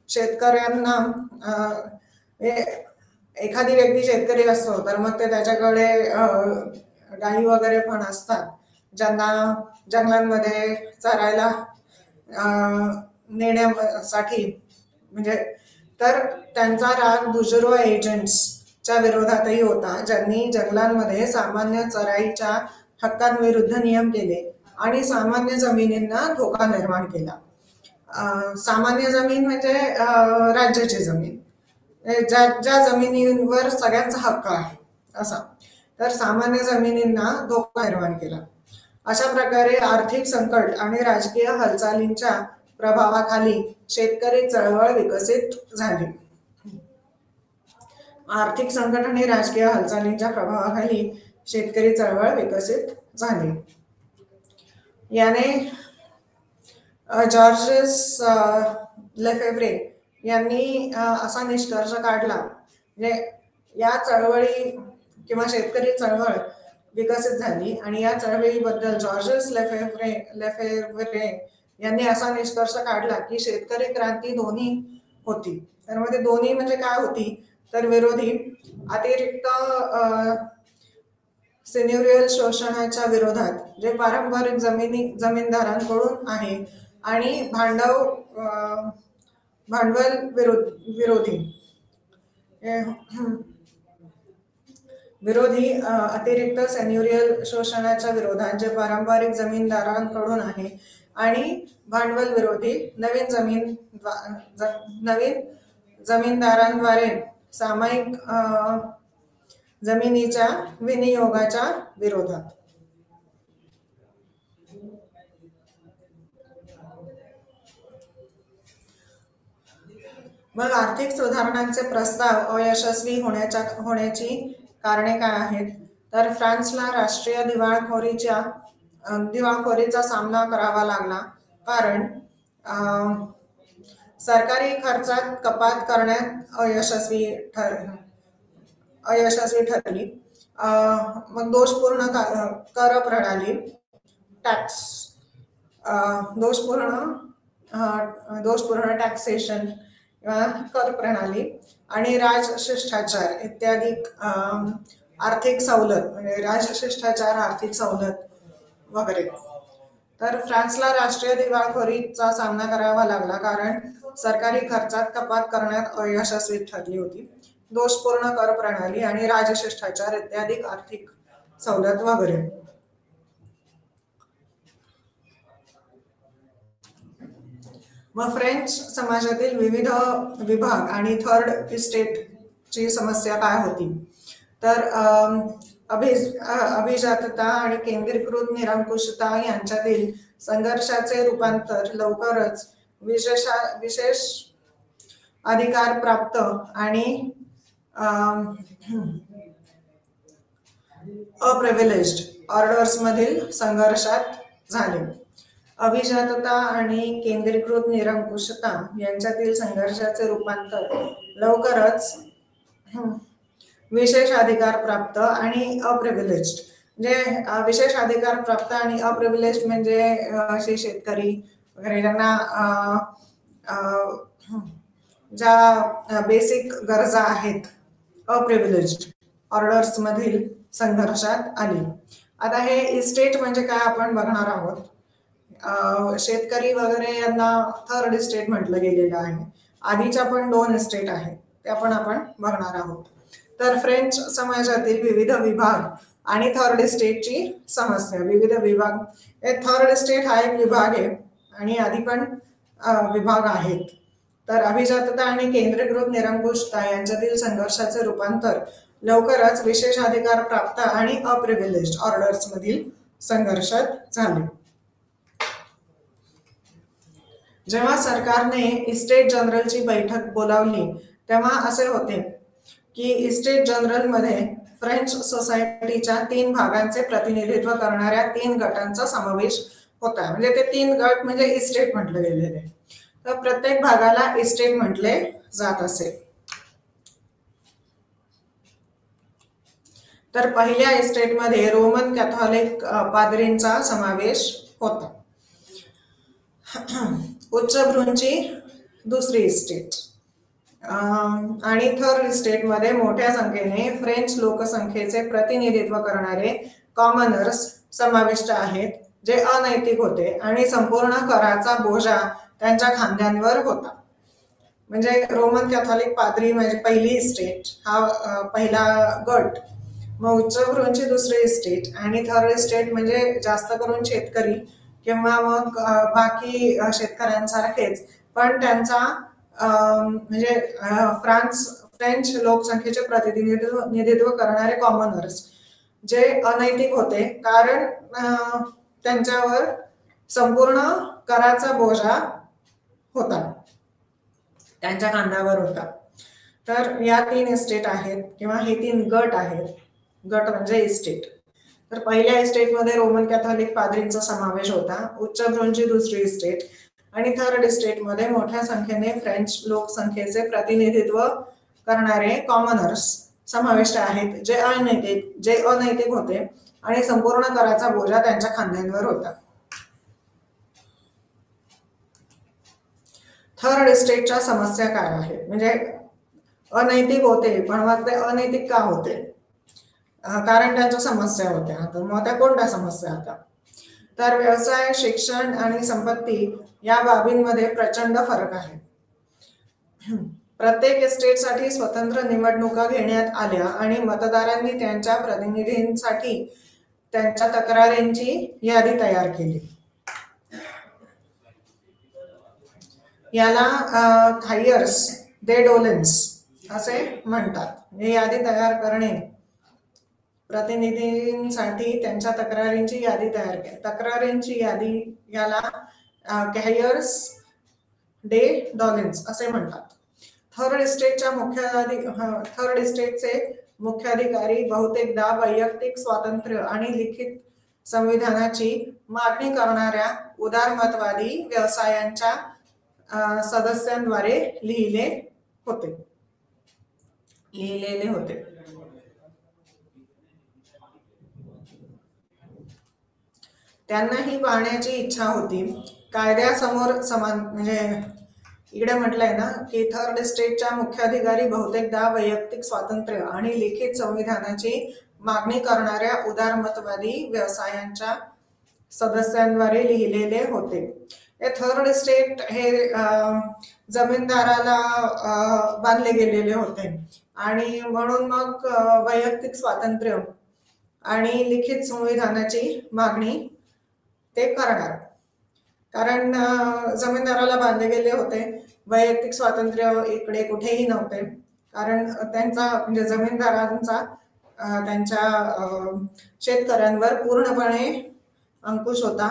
शेतकऱ्यांना, एखादी व्यक्ती शेतकरी असतो तर मग ते त्याच्याकडे गायी वगैरे पण असतात ज्यांना जंगलांमध्ये चरायला नेण्यासाठी. म्हणजे तर त्यांचा राग बुजुर्वा एजंट्सच्या विरोधातही होता, ज्यांनी जंगलांमध्ये सामान्य चराईच्या हक्कांविरुद्ध नियम केले आणि सामान्य जमिनींना धोका निर्माण केला. सामान्य जमीन म्हणजे राज्याची जमीन, ज्या जमिनीवर सगळ्यांचा हक्क आहे असा. तर सामान्य जमिनींना धोका निर्माण केला. अशा प्रकारे आर्थिक संकट आणि राजकीय हालचालींच्या प्रभावाखाली शेतकरी चळवळ विकसित झाली. आर्थिक संकट आणि राजकीय हालचालींच्या प्रभावाखाली शेतकरी चळवळ विकसित झाली. याने जॉर्जेस लेफेव्रे यांनी असा निष्कर्ष काढला, म्हणजे या चळवळी किंवा शेतकरी चळवळ विकसित झाली आणि या चळवळीबद्दल जॉर्जेस लेफेव्रे यांनी असा निष्कर्ष काढला की शेतकरी क्रांती दोन्ही होती. तर मध्ये दोन्ही म्हणजे काय होती? तर विरोधी अतिरिक्त सेन्युरियल शोषणाच्या विरोधात, जे पारंपरिक जमीनदारांकडून आहे, आणि भांडवल विरोधी अतिरिक्त सेन्युरियल शोषणाच्या विरोधात, जे पारंपरिक जमीनदारांकडून आहे, आणि भांडवल विरोधी नवीन जमीनदारांद्वारे सामायिक जमिनीच्या विनियोगाच्या विरोधात. मग आर्थिक सुधारणांचे प्रस्ताव अयशस्वी होण्याची कारणे काय आहेत? तर फ्रान्सला राष्ट्रीय दिवाळखोरीचा सामना करावा लागला, कारण सरकारी खर्चात कपात करण्यात अयशस्वी ठरली. मग दोषपूर्ण कर प्रणाली, दोषपूर्ण टॅक्सेशन किंवा कर प्रणाली आणि राजशिष्टाचार इत्यादी आर्थिक सवलत, म्हणजे राजशिष्टाचार, आर्थिक सवलत वगैरे. तर फ्रान्सला राष्ट्रीय दिवाळखोरीचा सामना करावा लागला कारण सरकारी खर्चात कपात करण्यात अयशस्वी ठरली होती, दोषपूर्ण कर प्रणाली आणि राजशिष्टाचार इत्यादी आर्थिक सवलत वगैरे. मग फ्रेंच समाजातील विविध विभाग आणि थर्ड इस्टेटची समस्या काय होती? तर अभिजातता आणि केंद्रीकृत निरंकुशता यांच्यातील संघर्षाचे रूपांतर लवकरच विशेष अधिकार प्राप्त आणि अप्रिव्हिलेज्ड ऑर्डर्स मधील संघर्षात झाले. अभिजातता आणि केंद्रीकृत निरंकुशता यांच्यातील संघर्षाचे रूपांतर लवकरच विशेष अधिकार प्राप्त आणि अप्रिव्हिलेज्ड, म्हणजे विशेष अधिकार प्राप्त आणि अप्रिव्हिलेज्ड म्हणजे असे शेतकरी वगैरे ज्यांना ज्या बेसिक गरजा आहेत अप्रिव्हिलेज्ड ऑर्डर्स मधील संघर्षात आली. आता हे इस्टेट म्हणजे काय आपण बघणार आहोत. शेतकरी वगैरे यांना थर्ड इस्टेट म्हटलं गेलेलं आहे. आधीच्या पण 2 इस्टेट आहेत त्या पण आपण बघणार आहोत. तर फ्रेंच समाजातील विविध विभाग आणि थर्ड इस्टेटची समस्या. विविध विभाग, थर्ड इस्टेट हा एक विभाग आहे आणि आधी पण विभाग आहेत. तर अभिजातता आणि केंद्रीकृत निरंकुशता यांच्यातील संघर्षाचे रूपांतर लवकरच विशेष अधिकार प्राप्त आणि अप्रिव्हिलेज्ड ऑर्डर्स मधील संघर्षात झाले. जेव्हा सरकारने इस्टेट जनरलची बैठक बोलावली तेव्हा असे होते की इस्टेट जनरल मध्ये फ्रेंच सोसायटीच्या 3 भागांचे प्रतिनिधित्व करणाऱ्या 3 गटांचा समावेश होता. म्हणजे ते 3 गट म्हणजे इस्टेट म्हटले गेलेले. तर प्रत्येक भागाला इस्टेट म्हटले जात असे. तर पहिल्या इस्टेटमध्ये रोमन कॅथॉलिक पाद्रींचा समावेश होता. उच्चभ्रूंची दुसरी इस्टेट आणि थर्ड इस्टेटमध्ये मोठ्या संख्येने फ्रेंच लोकसंख्येचे प्रतिनिधित्व करणारे कॉमनर्स समाविष्ट आहेत, जे अनैतिक होते आणि संपूर्ण कराचा बोजा त्यांच्या खांद्यांवर होता. म्हणजे रोमन कॅथॉलिक पाद्री म्हणजे पहिली इस्टेट हा पहिला गट, मग उच्चभ्रूंची दुसरी इस्टेट आणि थर्ड इस्टेट म्हणजे जास्त करून शेतकरी किंवा मग बाकी शेतकऱ्यांसारखेच पण त्यांचा म्हणजे फ्रेंच लोकसंख्येचे प्रतिनिधित्व करणारे कॉमनर्स जे अनैतिक होते, कारण त्यांच्यावर संपूर्ण कराचा बोजा होता, त्यांच्या खांद्यावर होता. तर या 3 इस्टेट आहेत किंवा हे 3 गट आहेत. गट म्हणजे इस्टेट. तर पहिल्या इस्टेटमध्ये रोमन कॅथॉलिक पाद्रींचा समावेश होता, उच्चभ्रूंची दुसरी इस्टेट आणि थर्ड इस्टेटमध्ये मोठ्या संख्येने फ्रेंच लोकसंख्येचे प्रतिनिधित्व करणारे कॉमनर्स समाविष्ट आहेत, जे अनैतिक होते आणि संपूर्ण कराचा बोजा त्यांच्या खांद्यांवर होता. थर्ड इस्टेटच्या समस्या काय आहेत, म्हणजे अनैतिक होते पण मग ते अनैतिक का होते, कारण त्यांच्या समस्या होत्या. तर मग त्या कोणत्या समस्या होत्या, तर व्यवसाय, शिक्षण आणि संपत्ती या बाबींमध्ये प्रचंड फरक आहे. प्रत्येक इस्टेटसाठी स्वतंत्र निवडणुका घेण्यात आल्या आणि मतदारांनी त्यांच्या प्रतिनिधींसाठी त्यांच्या तक्रारींची यादी तयार केली. याला थायर्स दे डोलेन्स असे म्हणतात. ही यादी तयार करणे, प्रतिनिधींसाठी त्यांच्या तक्रारींची यादी तयार केली. तक्रारींची यादी याला कॅहियर्स डे डॉलेन्स असे म्हणतात. थर्ड इस्टेटचे मुख्य अधिकारी बहुतेकदा वैयक्तिक स्वातंत्र्य आणि लिखित संविधानाची मागणी करणाऱ्या उदारमतवादी व्यवसायांच्या सदस्यांद्वारे लिहिलेले होते. त्यांना ही पाहण्याची इच्छा होती. कायद्यासमोर समान, म्हणजे इकडे म्हटलंय ना की थर्ड इस्टेटच्या मुख्याधिकारी बहुतेकदा वैयक्तिक स्वातंत्र्य आणि लिखित संविधानाची मागणी करणाऱ्या उदारमतवादी व्यवसायांच्या सदस्यांद्वारे लिहिलेले होते. हे थर्ड इस्टेट हे जमीनदाराला बांधले गेलेले होते आणि म्हणून मग वैयक्तिक स्वातंत्र्य आणि लिखित संविधानाची मागणी ते करणार. कारण जमीनदाराला बांधले गेले होते, वैयक्तिक स्वातंत्र्य इकडे कुठेही नव्हते, कारण त्यांचा म्हणजे जमीनदारांचा त्यांच्या शेतकऱ्यांवर पूर्णपणे अंकुश होता.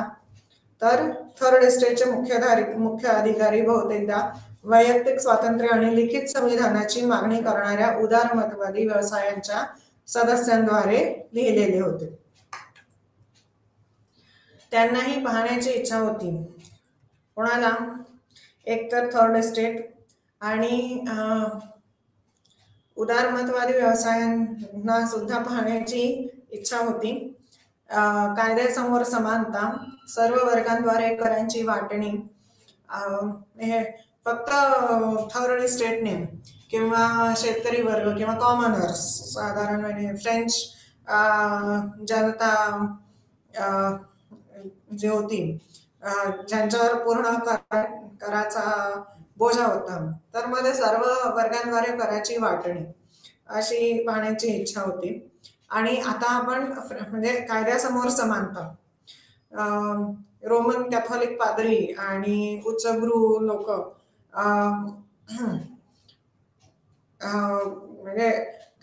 तर थर्ड इस्टेटचे मुख्य अधिकारी बहुतेकदा वैयक्तिक स्वातंत्र्य आणि लिखित संविधानाची मागणी करणाऱ्या उदारमतवादी व्यवसायांच्या सदस्यांद्वारे लिहिलेले होते. त्यांनाही पाहण्याची इच्छा होती. कोणाला? एक तर थर्ड एस्टेट आणि उदारमतवादी व्यवसायांना सुद्धा पाहण्याची इच्छा होती. कायद्यासमोर समानता, सर्व वर्गांद्वारे करांची वाटणी, हे फक्त थर्ड एस्टेटने किंवा शेतकरी वर्ग किंवा कॉमनर्स, साधारण म्हणजे फ्रेंच जनता जी होती, ज्यांच्यावर पूर्ण कराचा बोजा होता, तर मध्ये सर्व वर्गांद्वारे कराची वाटणी अशी पाहण्याची इच्छा होती. आणि आता आपण म्हणजे कायद्यासमोर समानता, रोमन कॅथॉलिक पादरी आणि उच्चभ्रू लोक म्हणजे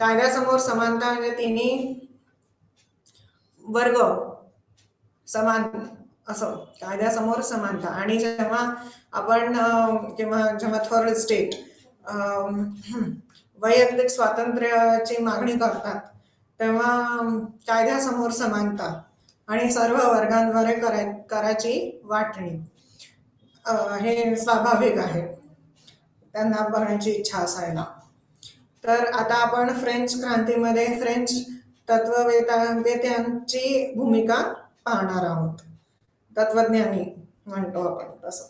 कायद्यासमोर समानता म्हणजे तिन्ही वर्ग समान असं कायद्यासमोर समानता. आणि जेव्हा आपण जेव्हा थर्ड स्टेट वैयक्तिक स्वातंत्र्याची मागणी करतात तेव्हा कायद्यासमोर समानता आणि सर्व वर्गांद्वारे कराची वाटणी हे स्वाभाविक आहे त्यांना बघण्याची इच्छा असायला. तर आता आपण फ्रेंच क्रांतीमध्ये फ्रेंच तत्ववेत्यांची भूमिका पाहणार आहोत. तत्वज्ञानी म्हणतो आपण तसं.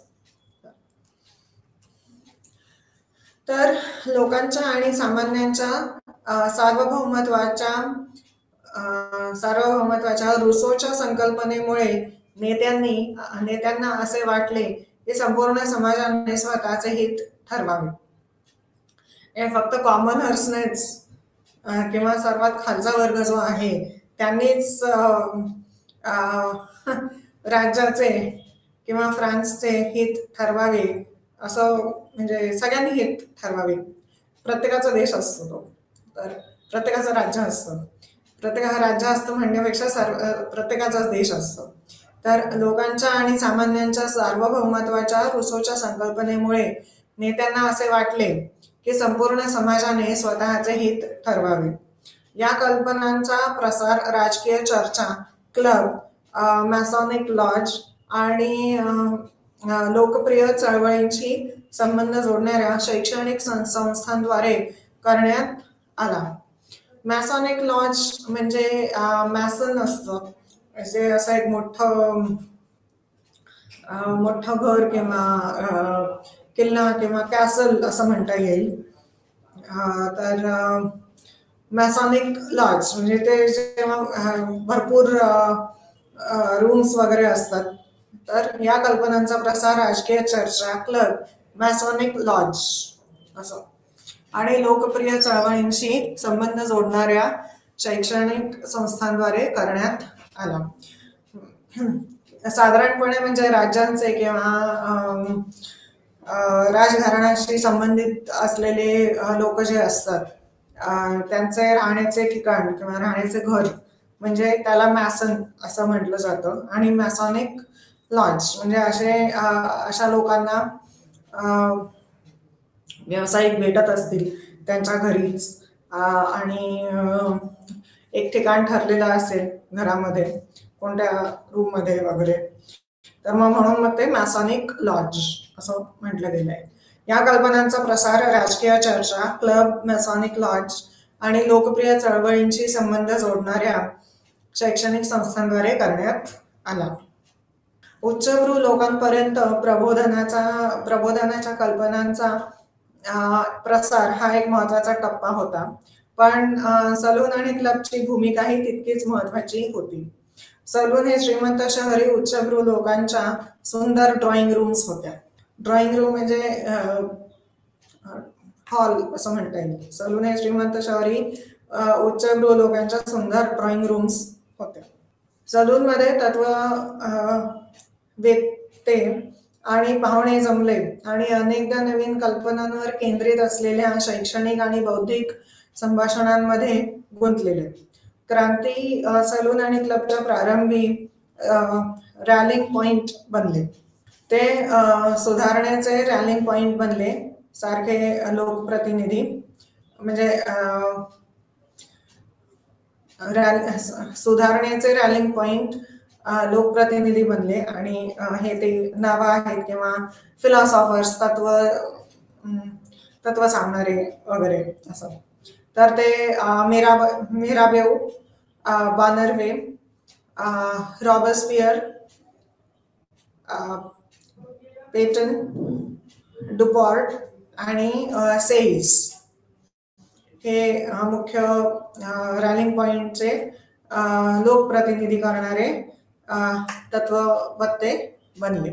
तर लोकांच्या आणि सामान्यांच्या सार्वभौमत्वाच्या रुसोच्या संकल्पनेमुळे नेत्यांना असे वाटले की संपूर्ण समाजाने स्वतःचे हित ठरवावे. हे फक्त कॉमनर्सनेच किंवा सर्वात खालचा वर्ग जो आहे त्यांनीच राज्याचे किंवा फ्रान्सचे हित ठरवावे असं म्हणजे सगळ्यांनी हित ठरवावे. प्रत्येकाचा देश असतो तो, तर प्रत्येकाचं राज्य असतं. प्रत्येकाचं राज्य असतं म्हणण्यापेक्षा प्रत्येकाचाच देश असतो. तर लोकांच्या आणि सामान्यांच्या सार्वभौमत्वाच्या रुसोच्या संकल्पनेमुळे नेत्यांना असे वाटले की संपूर्ण समाजाने स्वतःचे हित ठरवावे. या कल्पनांचा प्रसार राजकीय चर्चा, क्लब, मॅसॉनिक लॉज आणि लोकप्रिय चळवळींशी संबंध जोडणाऱ्या शैक्षणिक संस्थांद्वारे करण्यात आला. मॅसॉनिक लॉज म्हणजे मॅसन असतं, म्हणजे असं एक मोठं घर किंवा किल्ला किंवा कॅसल असं म्हणता येईल. तर मॅसॉनिक लॉज म्हणजे ते जेव्हा भरपूर रूम्स वगैरे असतात. तर या कल्पनांचा प्रसार राजकीय चर्चा, क्लब, मॅसॉनिक लॉज असं आणि लोकप्रिय चळवळींशी संबंध जोडणाऱ्या शैक्षणिक संस्थांद्वारे करण्यात आला. साधारणपणे म्हणजे राज्यांचे किंवा राजघराण्याशी संबंधित असलेले लोक जे असतात त्यांचे राहण्याचे ठिकाण किंवा राहण्याचे घर म्हणजे त्याला मॅसन असं म्हटलं जातं. आणि मॅसॉनिक लॉज म्हणजे अशा लोकांना व्यावसायिक भेटत असतील त्यांच्या घरीच आणि एक ठिकाण ठरलेलं असेल घरामध्ये कोणत्या रूम मध्ये वगैरे, तर म्हणून ते मॅसॉनिक लॉज असं म्हटलं गेलंय. या कल्पनांचा प्रसार राजकीय चर्चा, क्लब, मॅसॉनिक लॉज आणि लोकप्रिय चळवळींशी संबंध जोडणाऱ्या शैक्षणिक संस्थांद्वारे करण्यात आला. उच्चभ्रू लोकांपर्यंत प्रबोधनाच्या कल्पनांचा प्रसार हा एक महत्वाचा टप्पा होता. पण सलून आणि क्लबची भूमिकाही तितकीच महत्वाची होती. सलून हे श्रीमंत शहरी उच्चभ्रू लोकांच्या सुंदर ड्रॉइंग रूम्स होत्या. ड्रॉइंग रूम म्हणजे हॉल असं म्हणता येईल. सलून हे श्रीमंत शहरी उच्चभ्रू लोकांच्या सुंदर ड्रॉइंग रूम्स होत्या. सलून मध्ये तत्ववेत्ते आणि पाहुणे जमले आणि अनेकदा नवीन कल्पनांवर केंद्रित असलेल्या शैक्षणिक आणि बौद्धिक संभाषणांमध्ये गुंतलेले. क्रांती सलून आणि क्लबच्या प्रारंभी रॅलिंग पॉइंट बनले. ते सुधारणेचे रॅलिंग पॉइंट बनले. सारखे लोकप्रतिनिधी म्हणजे सुधारणेचे रॅलिंग पॉइंट लोकप्रतिनिधी बनले आणि हे ते नावं आहेत किंवा फिलॉसॉफर्स, तत्व सांगणारे वगैरे असं. तर ते मिराबेऊ, बानर्वे, रॉबस्पियर, पेटन, डुपॉर्ट आणि सेल्स हे मुख्य रॅलिंग पॉइंटचे लोकप्रतिनिधी करणारे तत्ववत्ते बनले.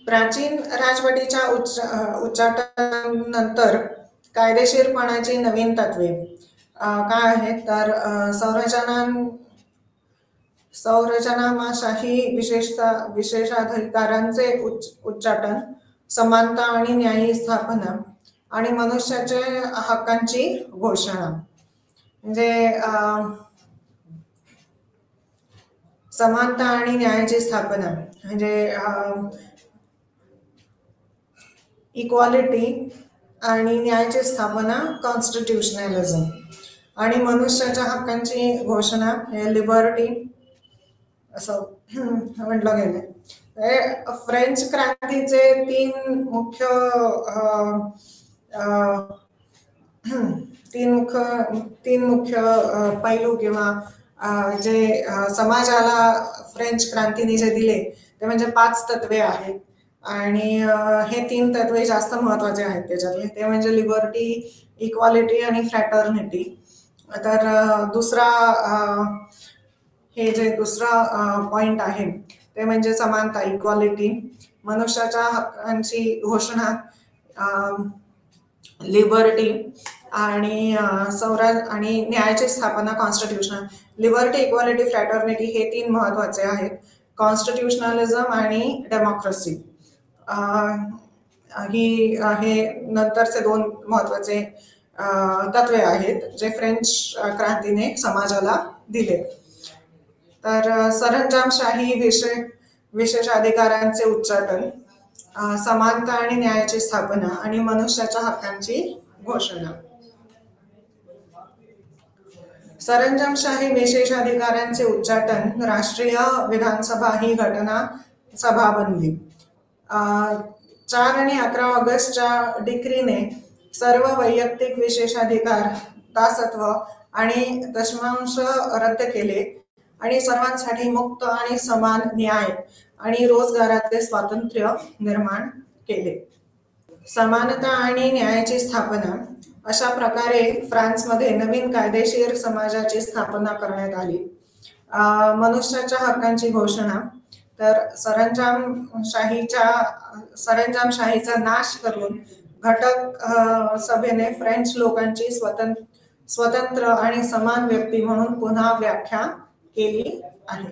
प्राचीन राजवटीच्या उच्चाटनानंतर कायदेशीरपणाची नवीन तत्वे काय आहेत तर संरचनाशाही विशेषाधिकारांचे उच्चाटन, समानता आणि न्यायी स्थापना आणि मनुष्याच्या हक्कांची घोषणा. म्हणजे समानता आणि न्यायाची स्थापना म्हणजे इक्वालिटी आणि न्यायाची स्थापना कॉन्स्टिट्युशनलिझम आणि मनुष्याच्या हक्कांची घोषणा हे लिबर्टी असं म्हटलं गेलं. फ्रेंच क्रांतीचे तीन मुख्य पैलू किंवा जे समाजाला फ्रेंच क्रांतीने जे दिले ते म्हणजे 5 तत्वे आहेत आणि हे 3 तत्वे जास्त महत्वाचे आहेत त्याच्यातले. ते म्हणजे लिबर्टी, इक्वालिटी आणि फ्रॅटर्निटी. तर दुसरा पॉइंट आहे ते म्हणजे समानता, इक्वालिटी, मनुष्याच्या हक्कांची घोषणा, लिबर्टी आणि आणि न्यायाची स्थापना, कॉन्स्टिट्युशनल. लिबर्टी, इक्वालिटी, फ्रॅटर्निटी हे 3 महत्वाचे आहेत. कॉन्स्टिट्युशनलिझम आणि डेमोक्रेसी हे नंतरचे 2 महत्वाचे तत्वे आहेत जे फ्रेंच क्रांतीने समाजाला दिले. तर सरंजामशाही, विशेषाधिकारांचे उच्चाटन, समानता आणि न्यायाची स्थापना आणि मनुष्याच्या हक्कांची घोषणा. सरंजामशाही विशेषाधिकारांचे उच्चाटन राष्ट्रीय विधानसभा ही घटना सभा बनली. 4 आणि 11 ऑगस्टच्या डिक्रीने सर्व वैयक्तिक विशेषाधिकार, दासत्व आणि दशमांश रद्द केले आणि सर्वांसाठी मुक्त आणि समान न्याय आणि रोजगाराचे स्वातंत्र्य निर्माण केले. समानता आणि न्यायाची स्थापना अशा प्रकारे फ्रान्समध्ये नवीन कायदेशीर समाजाची स्थापना करण्यात आली. मनुष्याच्या हक्कांची घोषणा तर सरंजामशाहीचा नाश करून घटक सभेने फ्रेंच लोकांची स्वतंत्र आणि समान व्यक्ती म्हणून पुन्हा व्याख्या केली आहे.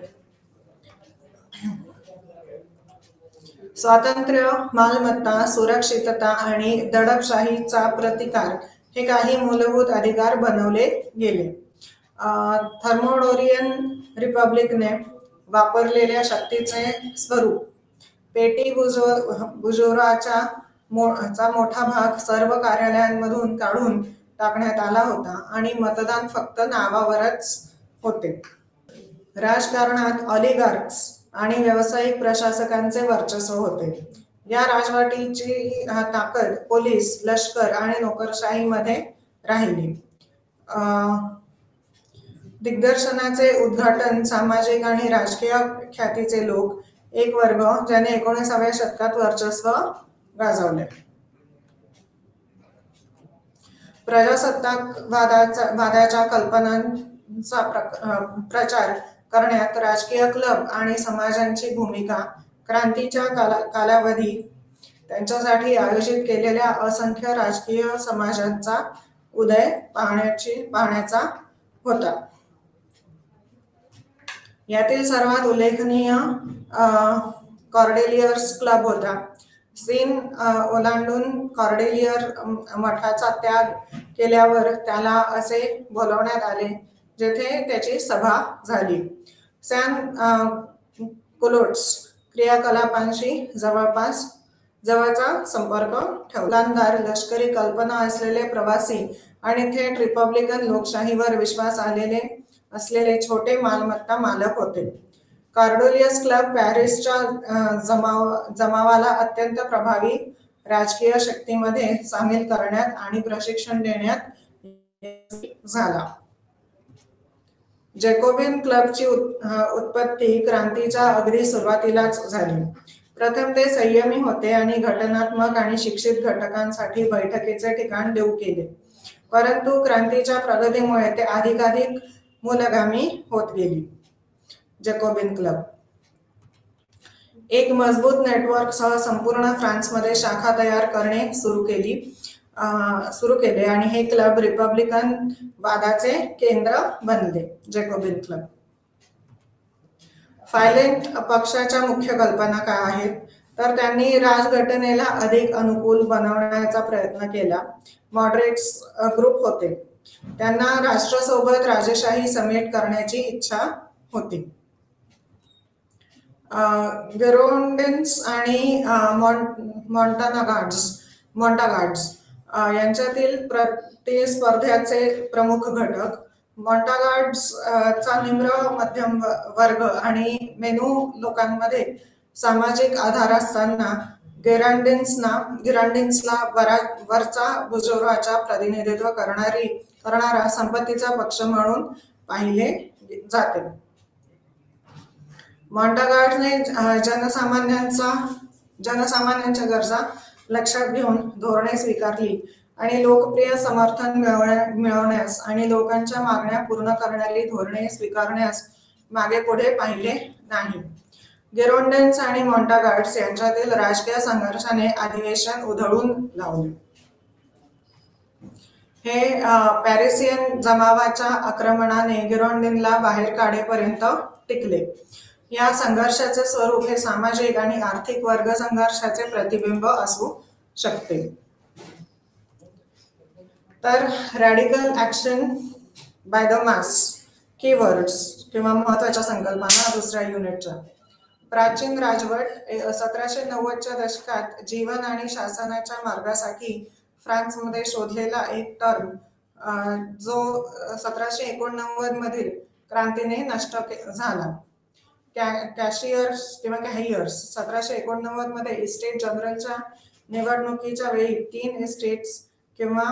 स्वातंत्र्य, मालमत्ता, सुरक्षितता आणि दडपशाहीचा प्रतिकार हे काही मूलभूत अधिकार बनवले गेले. थर्मोडोरियन रिपब्लिकने वापरलेल्या शक्तीचे स्वरूप, पेटी बुजोराचा मोठा भाग सर्व कार्यालयांमधून काढून टाकण्यात आला होता आणि मतदान फक्त नावावरच होते. राजकारणात ऑलिगार्क्स आणि व्यावसायिक प्रशासकांचे वर्चस्व होते. या राजवटीची ताकद पोलीस, लष्कर आणि नोकरशाहीमध्ये राहिली. दिग्दर्शनाचे उद्घाटन सामाजिक आणि राजकीय ख्यातीचे लोक, एक वर्ग ज्याने 19व्या शतकात वर्चस्व गाजवले. प्रजासत्ताकवादाच्या कल्पनांचा प्रचार करण्यात राजकीय क्लब आणि समाजांची भूमिका, क्रांतीच्या कालावधी त्यांच्यासाठी आयोजित केलेल्या असंख्य राजकीय समाजांचा उदय पाहण्याचा होता. यातील सर्वात उल्लेखनीय कॉर्डेलियर्स क्लब होता. सीन ओलांडून कॉर्डेलियर मठाचा त्याग केल्यावर त्याला असे बोलवण्यात आले जेथे त्याची सभा झाली. सॅन कुलोट्स क्रियाकलापांशी जवळचा संपर्क ठेवला. लष्करी कल्पना असलेले प्रवासी आणि थेट रिपब्लिकन लोकशाहीवर विश्वास असलेले छोटे मालमत्ता मालक होते. कार्डोलियस क्लब पॅरिसच्या जमावाला अत्यंत प्रभावी राजकीय शक्तीमध्ये सामील करण्यात आणि प्रशिक्षण देण्यात झाला. जॅकोबिन क्लबची उत्पत्ती क्रांतीच्या अगदी सुरुवातीलाच झाली. प्रथम ते संयमी होते आणि घटनात्मक आणि शिक्षित घटकांसाठी बैठकीचे ठिकाण देऊ केले, परंतु क्रांतीच्या प्रगतीमुळे ते अधिकाधिक मूलगामी होत गेली. जॅकोबिन क्लब एक मजबूत नेटवर्कसह संपूर्ण फ्रान्समध्ये शाखा तयार करणे सुरू केले आणि हे क्लब रिपब्लिकन वादाचे केंद्र बनले. जॅकोबिन क्लब फायलेंट पक्षाच्या मुख्य कल्पना काय आहेत, तर त्यांनी राजघटनेला अधिक अनुकूल बनवण्याचा प्रयत्न केला. मॉडरेट्स ग्रुप होते, त्यांना राष्ट्रासोबत राजेशाही समेट करण्याची इच्छा होती. गिरोंडेन्स आणि मॉन्टागार्ड्स यांच्यातील प्रतिस्पर्ध्याचे प्रमुख घटक. मॉन्टागार्ड्स चा निम्न मध्यम वर्ग आणि मेनू लोकांमध्ये सामाजिक आधार असताना गिरांडेन्सला वरचा बुजुर्गाचा प्रतिनिधित्व करणारा संपत्तीचा पक्ष म्हणून पाहिले जाते. मॉन्टागार्ड्सने जनसामान्यांच्या गरजा लक्षात घेऊन धोरणे स्वीकारली आणि लोकप्रिय समर्थन मिळवण्यास आणि लोकांच्या मागण्या पूर्ण करणारी धोरणे स्वीकारण्यास मागे पुढे पाहिले नाही. गिरोंडेन्स आणि मॉन्टागार्ड्स यांच्यातील राजकीय संघर्षाने अधिवेशन उधळून लावले. हे पॅरिसियन जमावाच्या आक्रमणाने गिरोंडेनला बाहेर काढेपर्यंत टिकले. या संघर्षाचे स्वरूप हे सामाजिक आणि आर्थिक वर्ग संघर्षाचे प्रतिबिंब असू शकते. तर radical action by the mass keywords किंवा महत्वाच्या संकल्पना दुसऱ्या युनिटच्या. प्राचीन राजवट 1790च्या दशकात जीवन आणि शासनाच्या मार्गासाठी फ्रान्समध्ये शोधलेला एक टर्म जो 1789 मधील क्रांतीने नष्ट झाला. कॅशियर्स किंवा कॅहियर्स 1789 मध्ये इस्टेट जनरलच्या निवडणुकीच्या वेळी 3 इस्टेट्स किंवा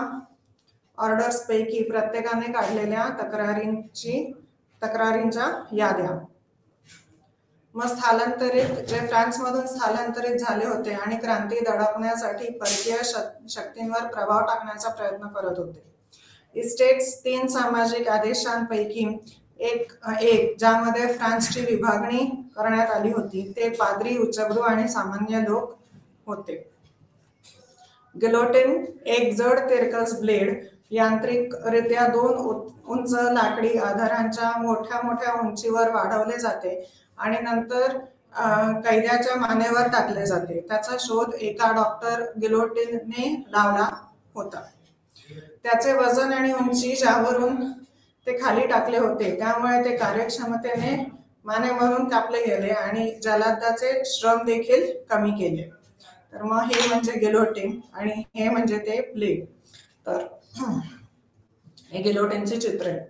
ऑर्डर्स पैकी प्रत्येकाने काढलेल्या तक्रारींच्या याद्या. मग जे फ्रान्समधून स्थलांतरित झाले होते आणि क्रांती दडपण्यासाठी परकीय शक्तींवर प्रभाव टाकण्याचा प्रयत्न करत होते. इस्टेट्स 3 सामाजिक आदेशांपैकी एक ज्यामध्ये फ्रान्सची विभागणी करण्यात आली होती ते पाद्री, उच्चभ्रू आणि सामान्य लोक होते. गिलोटिन एक जड तिरकस ब्लेड यांत्रिकरित्या 2 उंच लाकडी आधारांच्या मोठ्या उंचीवर वाढवले जाते आणि नंतर कैद्याच्या मानेवर टाकले जाते. त्याचा शोध एका डॉक्टर गिलोटिनने लावला होता. त्याचे वजन आणि उंची ज्यावरून ते खाली टाकले होते त्यामुळे ते कार्यक्षमतेने मानेवरून कापले गेले आणि जल्लादाचे श्रम देखील कमी केले. तर मग हे म्हणजे गिलोटिन आणि हे म्हणजे ते ब्लेड. तर हे गिलोटिनचे चित्र आहे.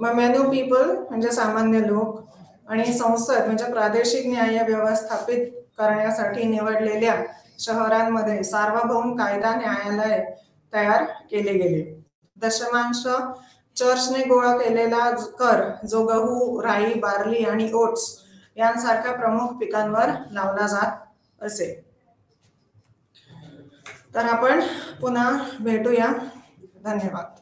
मग मेनू पीपल म्हणजे सामान्य लोक आणि संसद म्हणजे प्रादेशिक न्याय व्यवस्थापित करण्यासाठी निवडलेल्या शहरांमध्ये सार्वभौम कायदा न्यायालय तयार केले गेले. दशमांश चर्चने गोळा केलेला कर जो गहू, राई, बार्ली आणि ओट्स यांसारख्या प्रमुख पिकांवर लावला जात असे. तर आपण पुन्हा भेटूया. धन्यवाद.